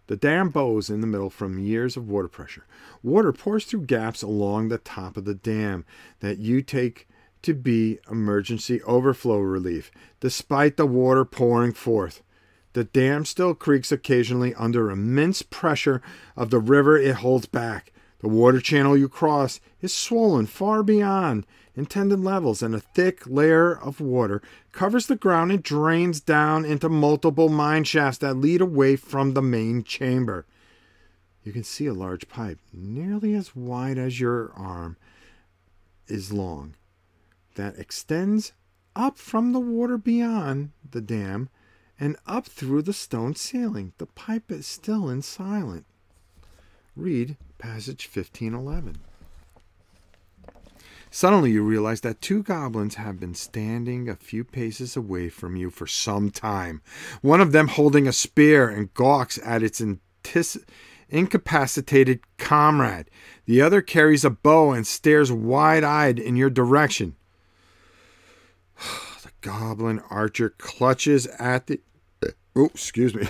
The dam bows in the middle from years of water pressure. Water pours through gaps along the top of the dam that you take to be emergency overflow relief. Despite the water pouring forth, the dam still creaks occasionally under immense pressure of the river it holds back. The water channel you cross is swollen far beyond intended levels, and a thick layer of water covers the ground and drains down into multiple mine shafts that lead away from the main chamber. You can see a large pipe, nearly as wide as your arm is long, that extends up from the water beyond the dam and up through the stone ceiling. The pipe is still in silent. Read passage 1511. Suddenly you realize that 2 goblins have been standing a few paces away from you for some time. One of them holding a spear and gawks at its incapacitated comrade. The other carries a bow and stares wide-eyed in your direction. The goblin archer clutches at the... Oh, excuse me.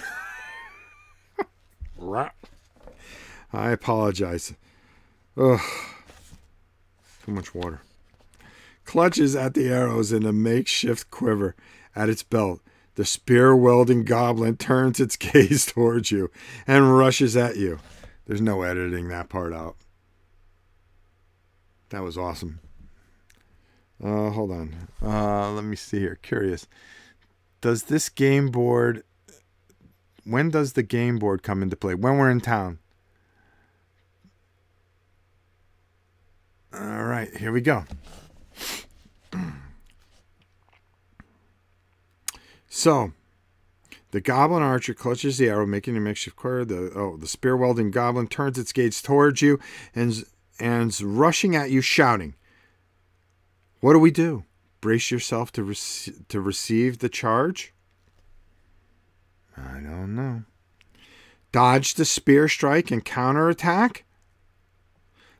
I apologize. Ugh. Too much water. Clutches at the arrows in a makeshift quiver at its belt. The spear-wielding goblin turns its gaze towards you and rushes at you. There's no editing that part out. That was awesome. Hold on. Let me see here. Curious. Does this game board... When does the game board come into play? When we're in town. All right, here we go. So, the goblin archer clutches the arrow, making a makeshift quiver. The spear-wielding goblin turns its gaze towards you and's rushing at you, shouting. What do? Brace yourself to receive the charge? I don't know. Dodge the spear strike and counterattack?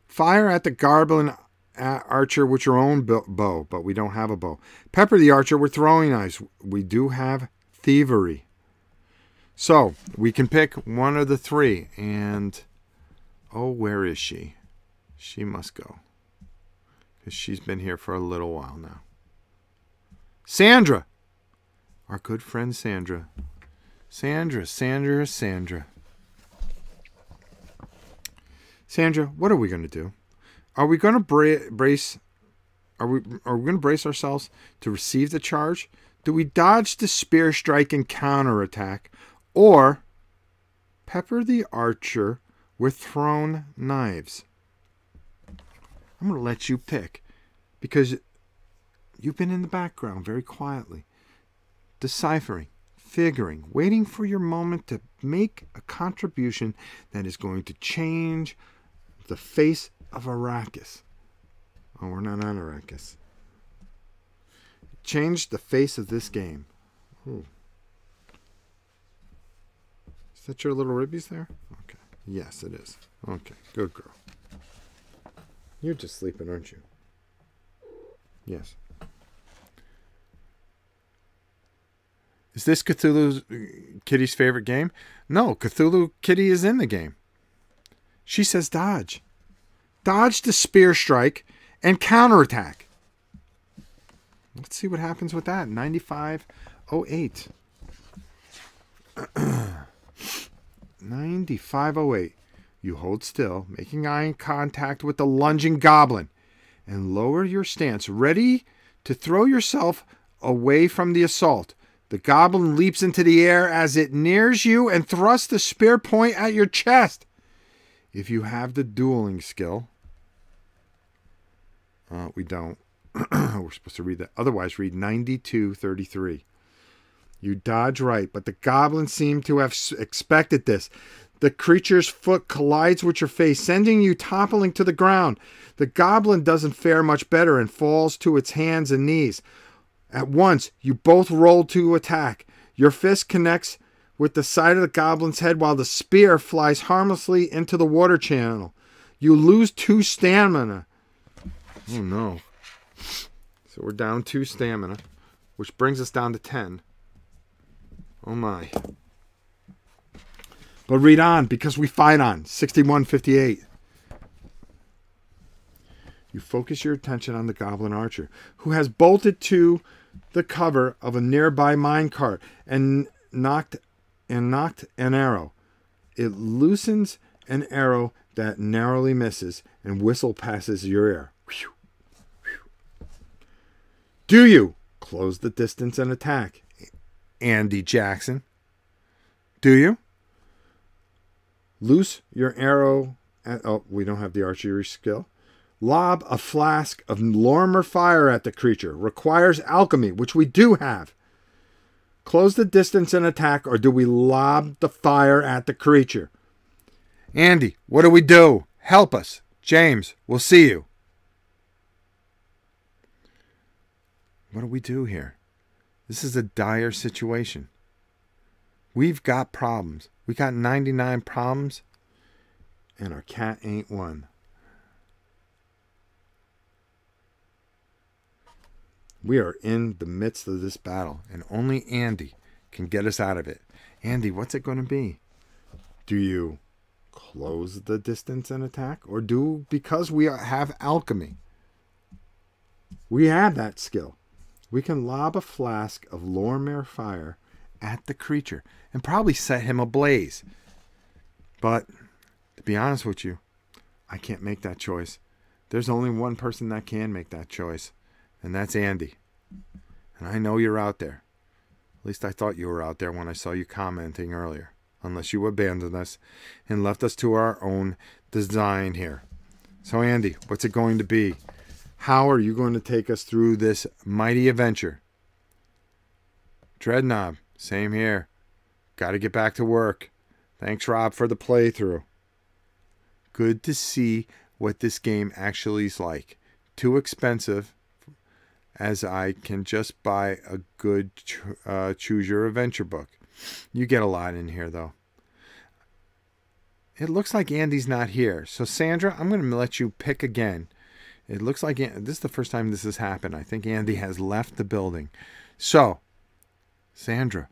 Fire at the goblin archer with your own bow, but we don't have a bow. Pepper the archer with throwing knives. We do have thievery. So, we can pick one of the 3. And, oh, where is she? She must go. Because she's been here for a little while now. Sandra! Our good friend Sandra. Sandra. Sandra, what are we going to do? Are we going to brace? Are we going to brace ourselves to receive the charge? Do we dodge the spear strike and counterattack, or pepper the archer with thrown knives? I'm going to let you pick, because you've been in the background very quietly, deciphering, figuring, waiting for your moment to make a contribution that is going to change the face of Arrakis. Oh, we're not on Arrakis. Change the face of this game. Ooh. Is that your little ribbies there? Okay. Yes, it is. Okay. Good girl. You're just sleeping, aren't you? Yes. Is this Cthulhu Kitty's favorite game? No, Cthulhu Kitty is in the game. She says dodge. Dodge the spear strike and counterattack. Let's see what happens with that. 9508. 9508. You hold still, making eye contact with the lunging goblin, and lower your stance, ready to throw yourself away from the assault. The goblin leaps into the air as it nears you and thrusts the spear point at your chest. If you have the dueling skill, we don't. We're supposed to read that. Otherwise, read 92:33. You dodge right, but the goblin seemed to have expected this. The creature's foot collides with your face, sending you toppling to the ground. The goblin doesn't fare much better and falls to its hands and knees. At once, you both roll to attack. Your fist connects with the side of the goblin's head while the spear flies harmlessly into the water channel. You lose 2 stamina. Oh no. So we're down 2 stamina, which brings us down to 10. Oh my. But read on, because we fight on. 61:58. You focus your attention on the goblin archer, who has bolted to the cover of a nearby minecart and knocked an arrow. It loosens an arrow that narrowly misses and whistle passes your ear. Whew. Whew. Do you close the distance and attack, Andy Jackson? Do you? Loose your arrow at... Oh, we don't have the archery skill. Lob a flask of Lormer fire at the creature. Requires alchemy, which we do have. Close the distance and attack, or do we lob the fire at the creature? Andy, what do we do? Help us. James, we'll see you. What do we do here? This is a dire situation. We've got problems. We got 99 problems, and our cat ain't one. We are in the midst of this battle, and only Andy can get us out of it. Andy, what's it going to be? Do you close the distance and attack? Or because we have alchemy, we have that skill. We can lob a flask of Lormer fire at the creature and probably set him ablaze. But to be honest with you, I can't make that choice. There's only one person that can make that choice, and that's Andy. And I know you're out there. At least I thought you were out there when I saw you commenting earlier. Unless you abandoned us and left us to our own design here. So Andy, what's it going to be? How are you going to take us through this mighty adventure? Dreadnob, same here. Got to get back to work. Thanks, Rob, for the playthrough. Good to see what this game actually is like. Too expensive, as I can just buy a good Choose Your Adventure book. You get a lot in here, though. It looks like Andy's not here. So, Sandra, I'm going to let you pick again. It looks like this is the first time this has happened. I think Andy has left the building. So, Sandra,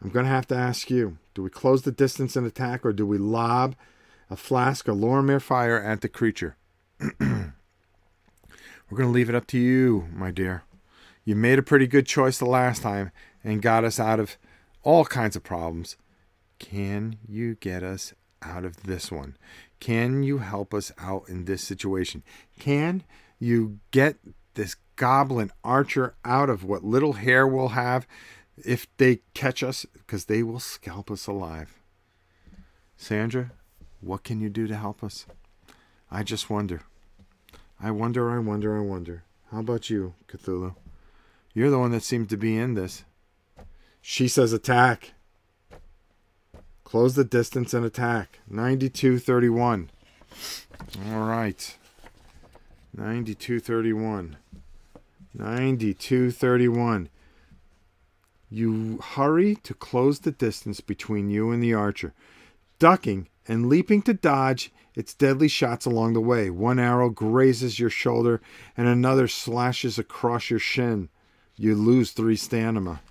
I'm going to have to ask you. Do we close the distance and attack, or do we lob a flask of Lormer fire at the creature? We're going to leave it up to you, my dear. You made a pretty good choice the last time and got us out of all kinds of problems. Can you get us out of this one? Can you help us out in this situation? Can you get this goblin archer out of what little hair we'll have if they catch us? Because they will scalp us alive. Sandra, what can you do to help us? I just wonder. I wonder. How about you, Cthulhu? You're the one that seems to be in this. She says attack. Close the distance and attack. 92:31. All right. 92:31. 92:31. You hurry to close the distance between you and the archer, ducking and leaping to dodge its deadly shots along the way. One arrow grazes your shoulder and another slashes across your shin. You lose 3 stamina.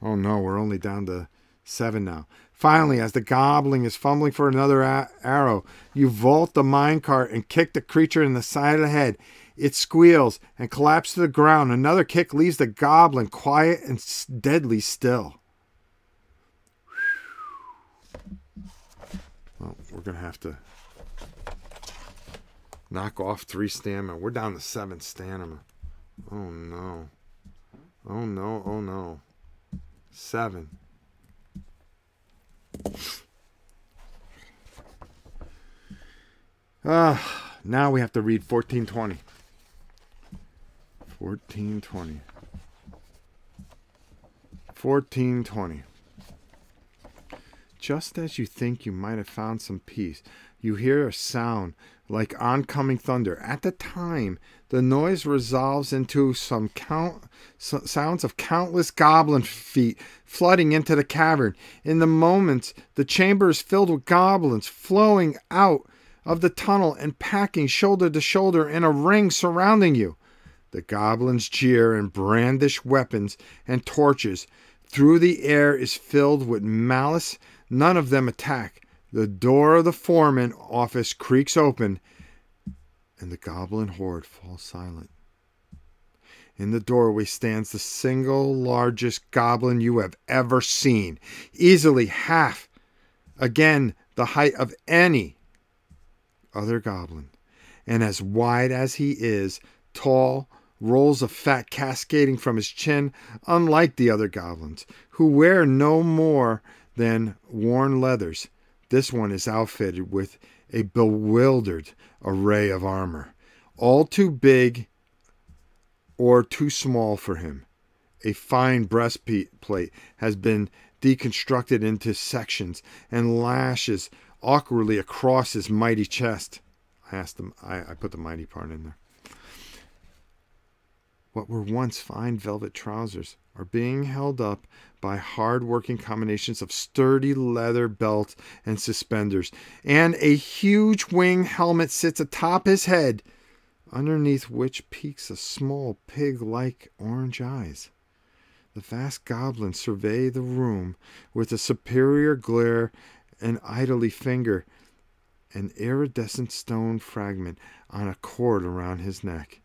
Oh no, we're only down to 7 now. Finally, as the goblin is fumbling for another arrow, you vault the minecart and kick the creature in the side of the head. It squeals and collapses to the ground. Another kick leaves the goblin quiet and deadly still. Well, we're going to have to knock off 3 stamina. We're down to 7 stamina. Oh no. Oh no, oh no. 7. Now we have to read 1420. 1420. 1420. Just as you think you might have found some peace, you hear a sound like oncoming thunder. At the time, the noise resolves into sounds of countless goblin feet flooding into the cavern. In the moments, the chamber is filled with goblins flowing out of the tunnel and packing shoulder to shoulder in a ring surrounding you. The goblins jeer and brandish weapons and torches. Through the air is filled with malice. None of them attack. The door of the foreman office creaks open, and the goblin horde falls silent. In the doorway stands the single largest goblin you have ever seen, easily half, again, the height of any other goblin, and as wide as he is, tall, rolls of fat cascading from his chin, unlike the other goblins, who wear no more than worn leathers. This one is outfitted with a bewildered array of armor, all too big or too small for him. A fine breastplate has been deconstructed into sections and lashes awkwardly across his mighty chest. I put the mighty part in there. What were once fine velvet trousers are being held up by hard-working combinations of sturdy leather belts and suspenders, and a huge wing helmet sits atop his head, underneath which peeks a small pig-like orange eyes. The vast goblins survey the room with a superior glare and idly finger an iridescent stone fragment on a cord around his neck.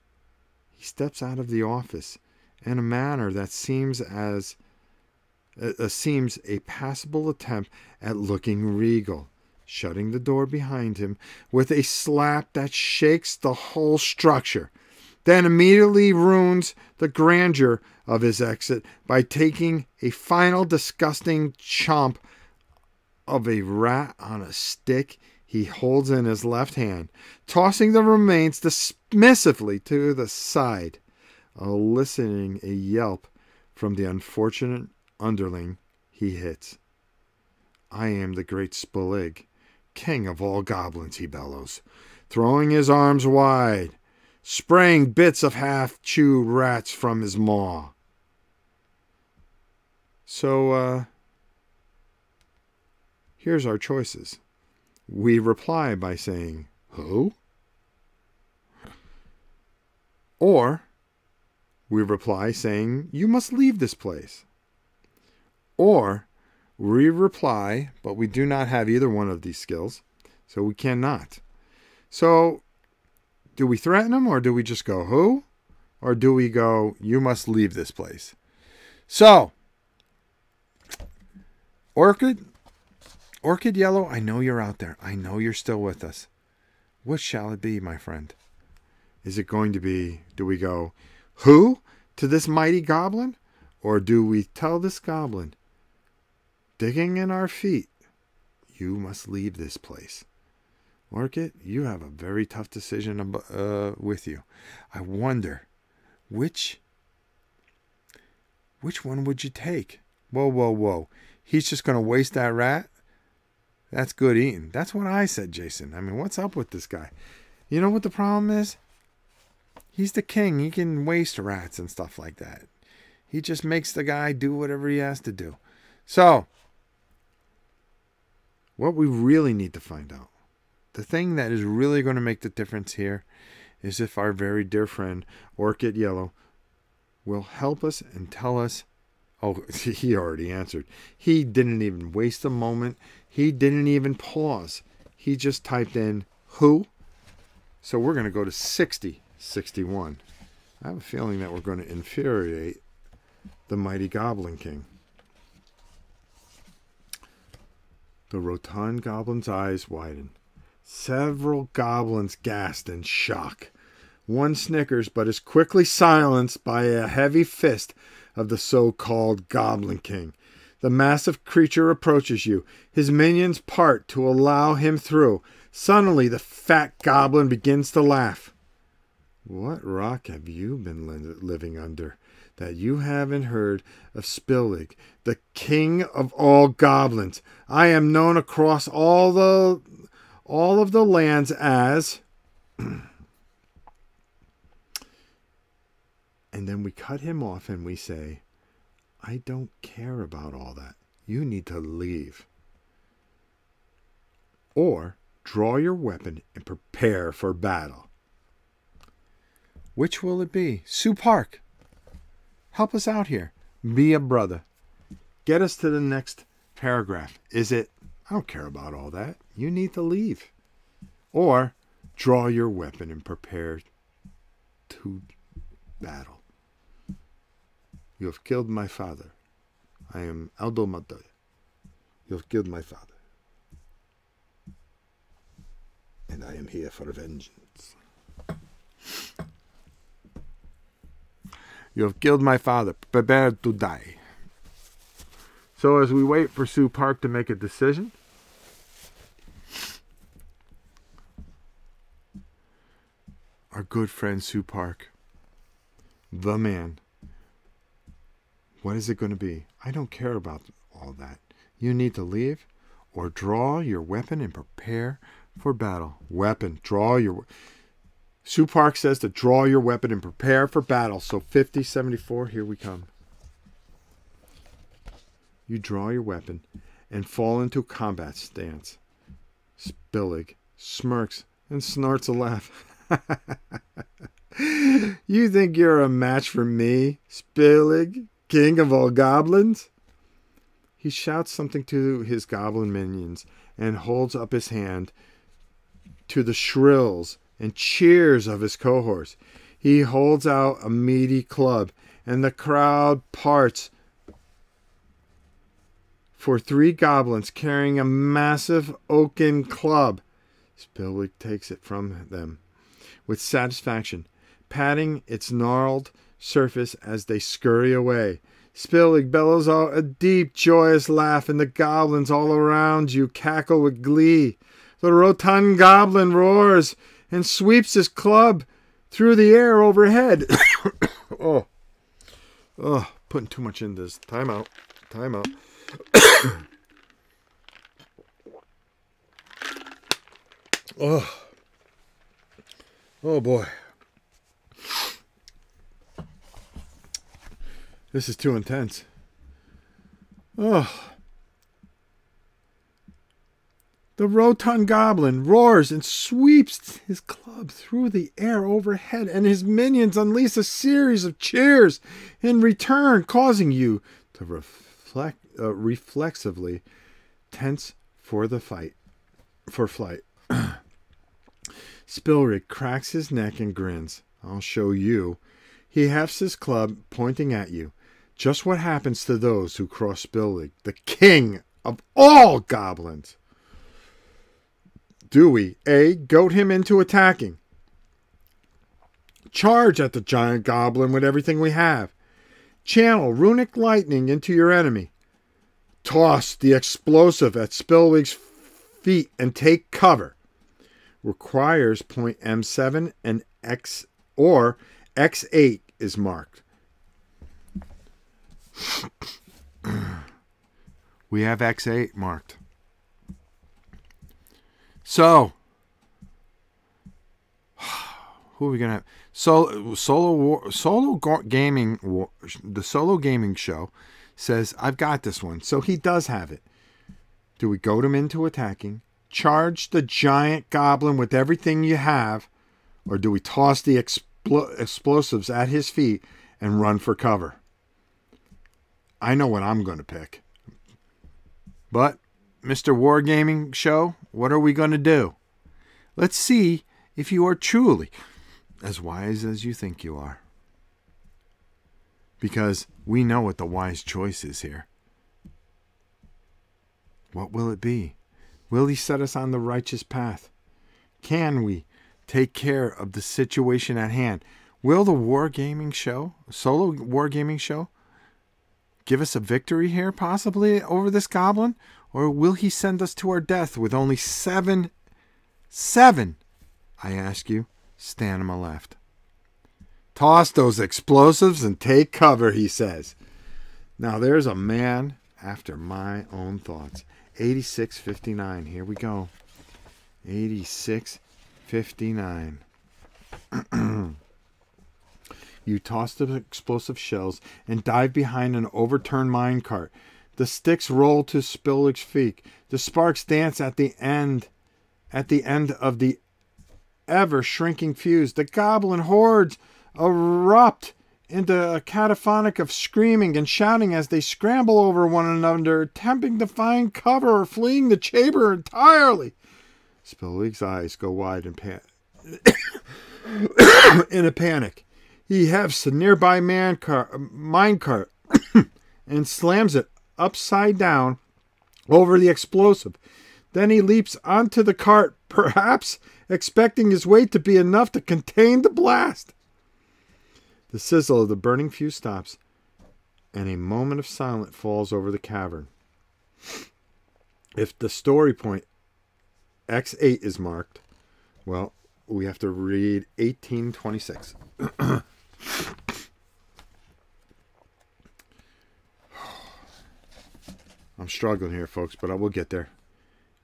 He steps out of the office in a manner that seems a passable attempt at looking regal, shutting the door behind him with a slap that shakes the whole structure, then immediately ruins the grandeur of his exit by taking a final disgusting chomp of a rat on a stick he holds in his left hand, tossing the remains dismissively to the side, eliciting a yelp from the unfortunate underling he hits. I am the great Spalig, king of all goblins, he bellows, throwing his arms wide, spraying bits of half-chewed rats from his maw. So, here's our choices. We reply by saying, who? Or we reply saying, you must leave this place. Or we reply, but we do not have either one of these skills, so we cannot. So do we threaten them, or do we just go, who? Or do we go, you must leave this place? So, Orchid Yellow, I know you're out there. I know you're still with us. What shall it be, my friend? Is it going to be, do we go, who, to this mighty goblin? Or do we tell this goblin, digging in our feet, you must leave this place? Orchid, you have a very tough decision with you. I wonder, which one would you take? Whoa, whoa, whoa. He's just going to waste that rat? That's good eating. That's what I said, Jason. I mean, what's up with this guy? You know what the problem is? He's the king. He can waste rats and stuff like that. He just makes the guy do whatever he has to do. So, what we really need to find out, the thing that is really going to make the difference here, is if our very dear friend, Orchid Yellow, will help us and tell us. Oh, he already answered. He didn't even waste a moment. He didn't even pause. He just typed in who. So we're going to go to 61. I have a feeling that we're going to infuriate the mighty Goblin King. The rotund goblin's eyes widen. Several goblins gasped in shock. One snickers, but is quickly silenced by a heavy fist of the so-called Goblin King. The massive creature approaches you. His minions part to allow him through. Suddenly, the fat goblin begins to laugh. What rock have you been living under that you haven't heard of Spillig, the king of all goblins? I am known across all of the lands as... And then we cut him off and we say, I don't care about all that. You need to leave. Or draw your weapon and prepare for battle. Which will it be? Sue Park, help us out here. Be a brother. Get us to the next paragraph. Is it, I don't care about all that. You need to leave. Or draw your weapon and prepare to battle. You have killed my father. I am Aldo Montoya. You have killed my father. And I am here for vengeance. You have killed my father. Prepare to die. So as we wait for Sue Park to make a decision, our good friend Sue Park, the man, what is it going to be? I don't care about all that. You need to leave or draw your weapon and prepare for battle. Weapon. Draw your... Sue Park says to draw your weapon and prepare for battle. So 5074, here we come. You draw your weapon and fall into combat stance. Spillig smirks and snorts a laugh. You think you're a match for me, Spillig, king of all goblins? He shouts something to his goblin minions and holds up his hand to the shrills and cheers of his cohorts. He holds out a meaty club, and the crowd parts for 3 goblins carrying a massive oaken club. Spillig takes it from them with satisfaction, patting its gnarled surface as they scurry away. Spillig bellows out a deep, joyous laugh, and the goblins all around you cackle with glee. The rotund goblin roars and sweeps his club through the air overhead. Oh, putting too much in this. Time out. Time out. Oh boy. This is too intense. The rotund goblin roars and sweeps his club through the air overhead, and his minions unleash a series of cheers in return, causing you to reflexively tense for flight. Spilrig cracks his neck and grins. I'll show you. He hefts his club, pointing at you. Just what happens to those who cross Spillig, the king of all goblins? Do we A. Goat him into attacking? Charge at the giant goblin with everything we have. Channel runic lightning into your enemy. Toss the explosive at Spilwig's feet and take cover. Requires point M7 and X or X8 is marked. We have X8 marked. So, who are we gonna have? The solo gaming show says I've got this one, so he does have it. Do we goad him into attacking? Charge the giant goblin with everything you have, or do we toss the explosives at his feet and run for cover? I know what I'm going to pick. But, Mr. Wargaming Show, what are we going to do? Let's see if you are truly as wise as you think you are. Because we know what the wise choice is here. What will it be? Will he set us on the righteous path? Can we take care of the situation at hand? Will the Wargaming Show, solo Wargaming Show, give us a victory here, possibly, over this goblin? Or will he send us to our death with only seven, I ask you, stand on my left? Toss those explosives and take cover, he says. Now there's a man after my own thoughts. 8659. Here we go. 8659. You toss the explosive shells and dive behind an overturned minecart. The sticks roll to Spillig's feet. The sparks dance at the end of the ever-shrinking fuse. The goblin hordes erupt into a cacophonic of screaming and shouting as they scramble over one another, attempting to find cover or fleeing the chamber entirely. Spillig's eyes go wide in a panic. He hefts the nearby minecart and slams it upside down over the explosive. Then he leaps onto the cart, perhaps expecting his weight to be enough to contain the blast. The sizzle of the burning fuse stops, and a moment of silence falls over the cavern. If the story point X8 is marked, well, we have to read 1826. I'm struggling here, folks, but I will get there.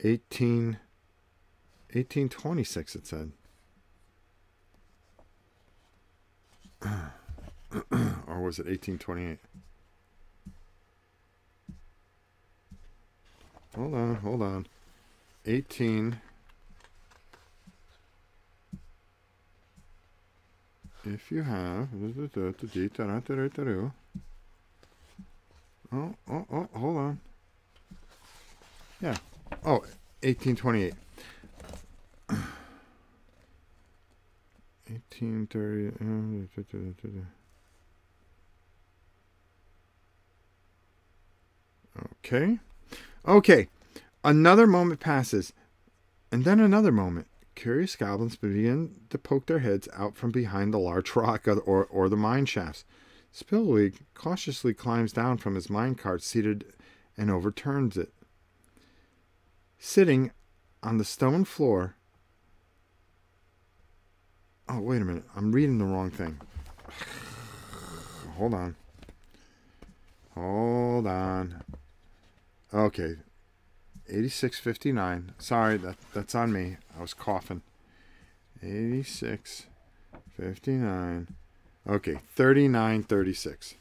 1826, it said. Or was it 1828? Hold on. 18. If you have. Oh, hold on. Yeah. Oh, 1828. 1830. Okay. Another moment passes, and then another moment. Curious goblins begin to poke their heads out from behind the large rock or the mine shafts. Spillig cautiously climbs down from his minecart seated and overturns it. Sitting on the stone floor. Oh, wait a minute. I'm reading the wrong thing. Hold on. Okay. 8659. Sorry, that's on me. I was coughing. 8659. Okay, 3936.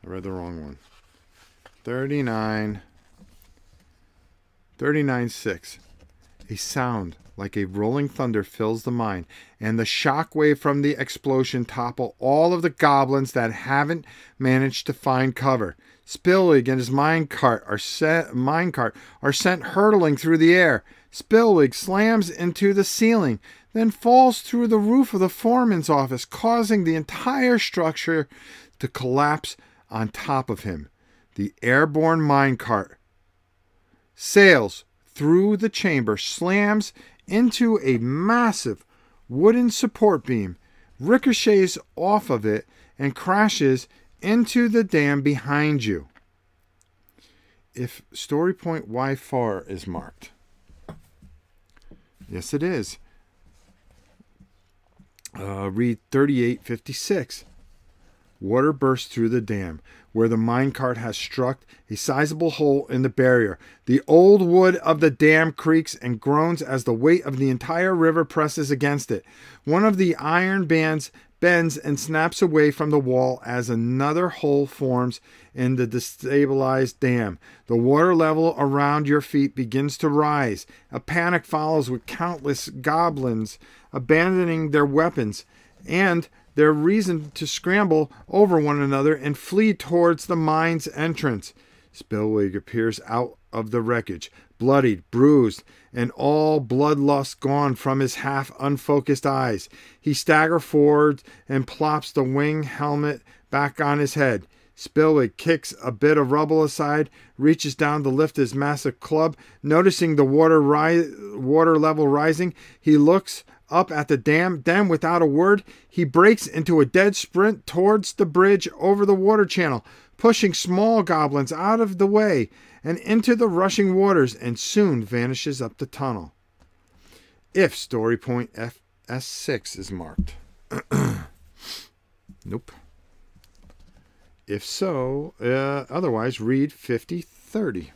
I read the wrong one. 39.6. A sound like a rolling thunder fills the mine, and the shock wave from the explosion topple all of the goblins that haven't managed to find cover. Spillig and his minecart are sent hurtling through the air. Spillig slams into the ceiling, then falls through the roof of the foreman's office, causing the entire structure to collapse on top of him. The airborne minecart sails through the chamber, slams into a massive wooden support beam, ricochets off of it, and crashes into the dam behind you. If story point Y far is marked. Yes, it is. Read 3856. Water bursts through the dam, where the minecart has struck a sizable hole in the barrier. The old wood of the dam creaks and groans as the weight of the entire river presses against it. One of the iron bands bends and snaps away from the wall as another hole forms in the destabilized dam. The water level around your feet begins to rise. A panic follows, with countless goblins abandoning their weapons and their reason to scramble over one another and flee towards the mine's entrance. Spillig appears out of the wreckage, bloodied, bruised, and all bloodlust gone from his half-unfocused eyes. He staggers forward and plops the wing helmet back on his head. Spillig kicks a bit of rubble aside, reaches down to lift his massive club. Noticing the water level rising, he looks up at the dam. Then, without a word, he breaks into a dead sprint towards the bridge over the water channel, pushing small goblins out of the way and into the rushing waters, and soon vanishes up the tunnel. If story point S6 is marked. Nope. If so, otherwise read 5030.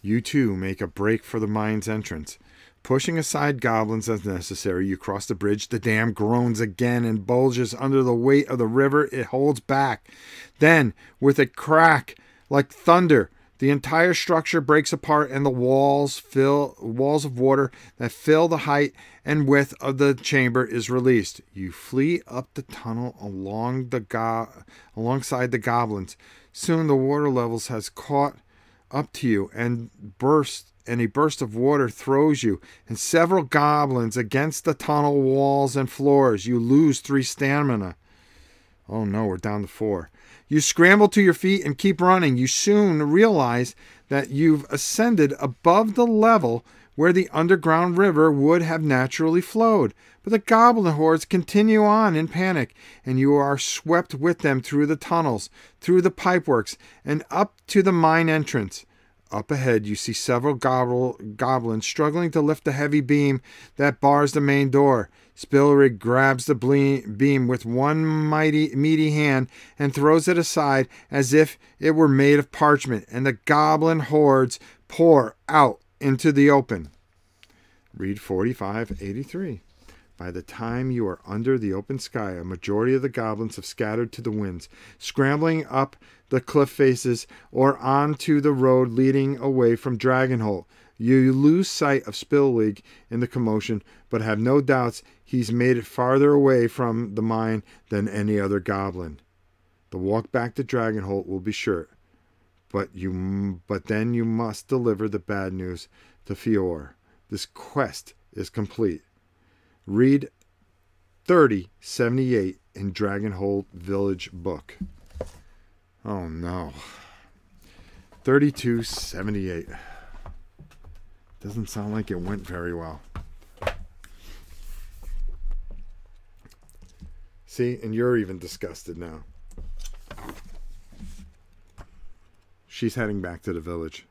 You too make a break for the mine's entrance. Pushing aside goblins as necessary, you cross the bridge. The dam groans again and bulges under the weight of the river. It holds back. Then, with a crack like thunder, the entire structure breaks apart and the walls of water that fill the height and width of the chamber is released. You flee up the tunnel alongside the goblins. Soon the water levels has caught up to you and a burst of water throws you and several goblins against the tunnel walls and floors. You lose 3 stamina. Oh no, we're down to 4. You scramble to your feet and keep running. You soon realize that you've ascended above the level where the underground river would have naturally flowed. But the goblin hordes continue on in panic, and you are swept with them through the tunnels, through the pipeworks, and up to the mine entrance. Up ahead, you see several goblins struggling to lift the heavy beam that bars the main door. Spillrig grabs the beam with one meaty hand and throws it aside as if it were made of parchment, and the goblin hordes pour out into the open. Read 4583. By the time you are under the open sky, a majority of the goblins have scattered to the winds, scrambling up the cliff faces or onto the road leading away from Dragonholt. You lose sight of Spillrig in the commotion, but have no doubts he's made it farther away from the mine than any other goblin. The walk back to Dragonholt will be short, but then you must deliver the bad news to Fior. This quest is complete. Read 3078 in Dragonholt Village book. Oh no. 3278. Doesn't sound like it went very well. See, and you're even disgusted now. She's heading back to the village.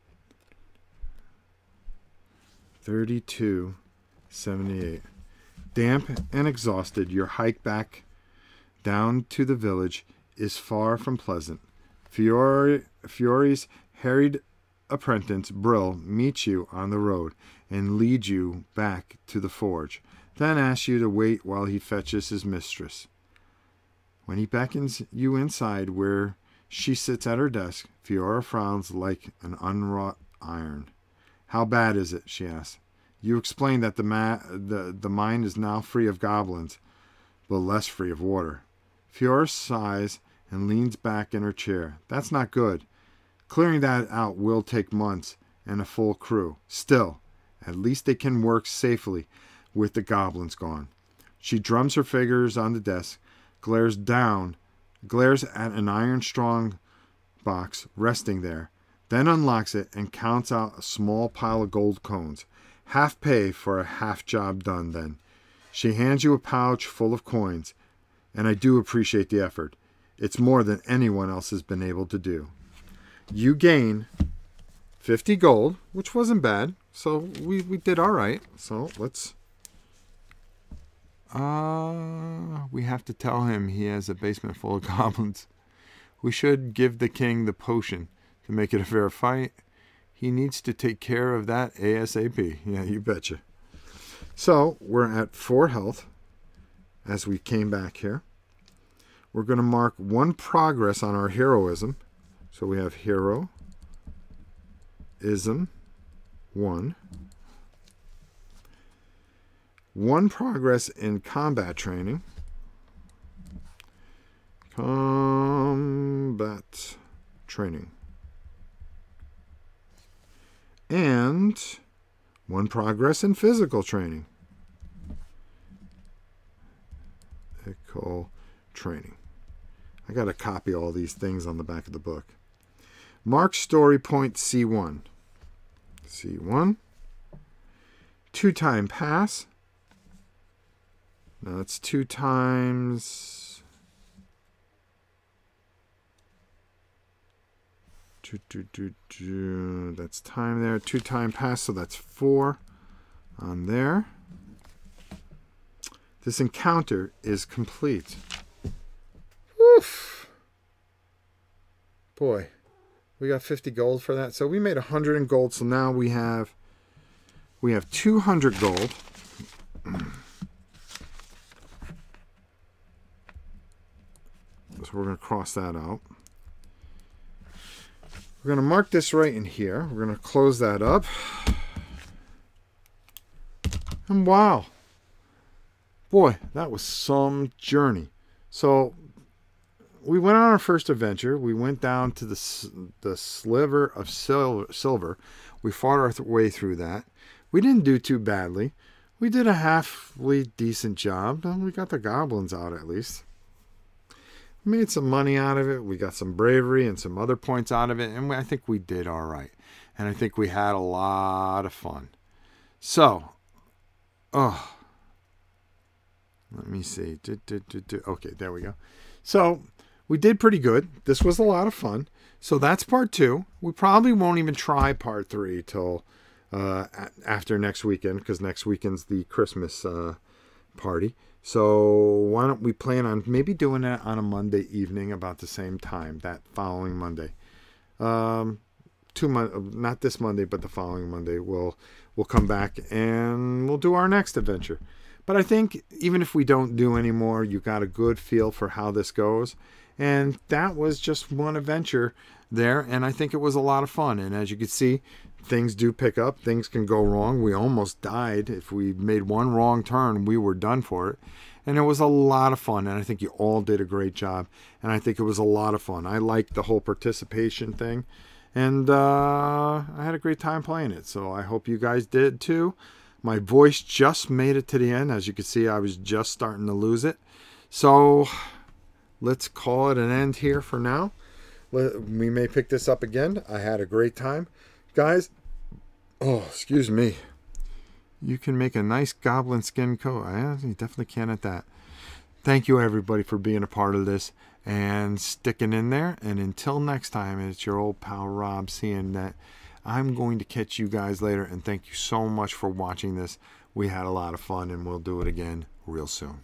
3278. Damp and exhausted, your hike back down to the village is far from pleasant. Fiore's harried apprentice, Brill, meets you on the road and leads you back to the forge, then asks you to wait while he fetches his mistress. When he beckons you inside where she sits at her desk, Fiora frowns like an unwrought iron. How bad is it? She asks. You explain that the mine is now free of goblins, but less free of water. Fiora sighs and leans back in her chair. That's not good. Clearing that out will take months and a full crew. Still, at least they can work safely with the goblins gone. She drums her fingers on the desk, glares at an iron-strong box resting there, then unlocks it and counts out a small pile of gold coins. Half pay for a half job done, then. She hands you a pouch full of coins, and I do appreciate the effort. It's more than anyone else has been able to do. You gain 50 gold, which wasn't bad, so we did all right. So let's... we have to tell him he has a basement full of goblins. We should give the king the potion to make it a fair fight. He needs to take care of that ASAP. Yeah, you betcha. So, we're at 4 health as we came back here. We're going to mark 1 progress on our heroism. So we have heroism 1. 1 progress in combat training. Combat training. And 1 progress in physical training. Physical training. I got to copy all these things on the back of the book. Mark story point C1. C1. 2-time pass. Now it's 2 times... That's time there. 2-time pass, so that's 4. on there. This encounter is complete. Woof. Boy, we got 50 gold for that. So we made 100 in gold. So now we have 200 gold. So we're going to cross that out. We're going to mark this right in here. We're going to close that up. And wow. Boy, that was some journey. So we went on our first adventure. We went down to the sliver of silver. We fought our way through that. We didn't do too badly. We did a halfly decent job. And we got the goblins out at least. We made some money out of it. We got some bravery and some other points out of it. And I think we did all right. And I think we had a lot of fun. So, let me see. Okay, there we go. So we did pretty good. This was a lot of fun. So that's part 2. We probably won't even try part 3 till after next weekend, because next weekend's the Christmas party. So why don't we plan on maybe doing it on a Monday evening about the same time, that following Monday. Not this Monday, but the following Monday. We'll come back and we'll do our next adventure. But I think even if we don't do any more, you got a good feel for how this goes. And that was just one adventure there. And I think it was a lot of fun. And as you can see, things do pick up. Things can go wrong. We almost died. If we made one wrong turn, we were done for it. And it was a lot of fun. And I think you all did a great job. And I think it was a lot of fun. I liked the whole participation thing. And I had a great time playing it. So I hope you guys did too. My voice just made it to the end. As you can see, I was just starting to lose it. So let's call it an end here for now. We may pick this up again. I had a great time. Guys, excuse me. You can make a nice goblin skin coat. You definitely can at that. Thank you, everybody, for being a part of this and sticking in there. And until next time, it's your old pal Rob saying that I'm going to catch you guys later. And thank you so much for watching this. We had a lot of fun, and we'll do it again real soon.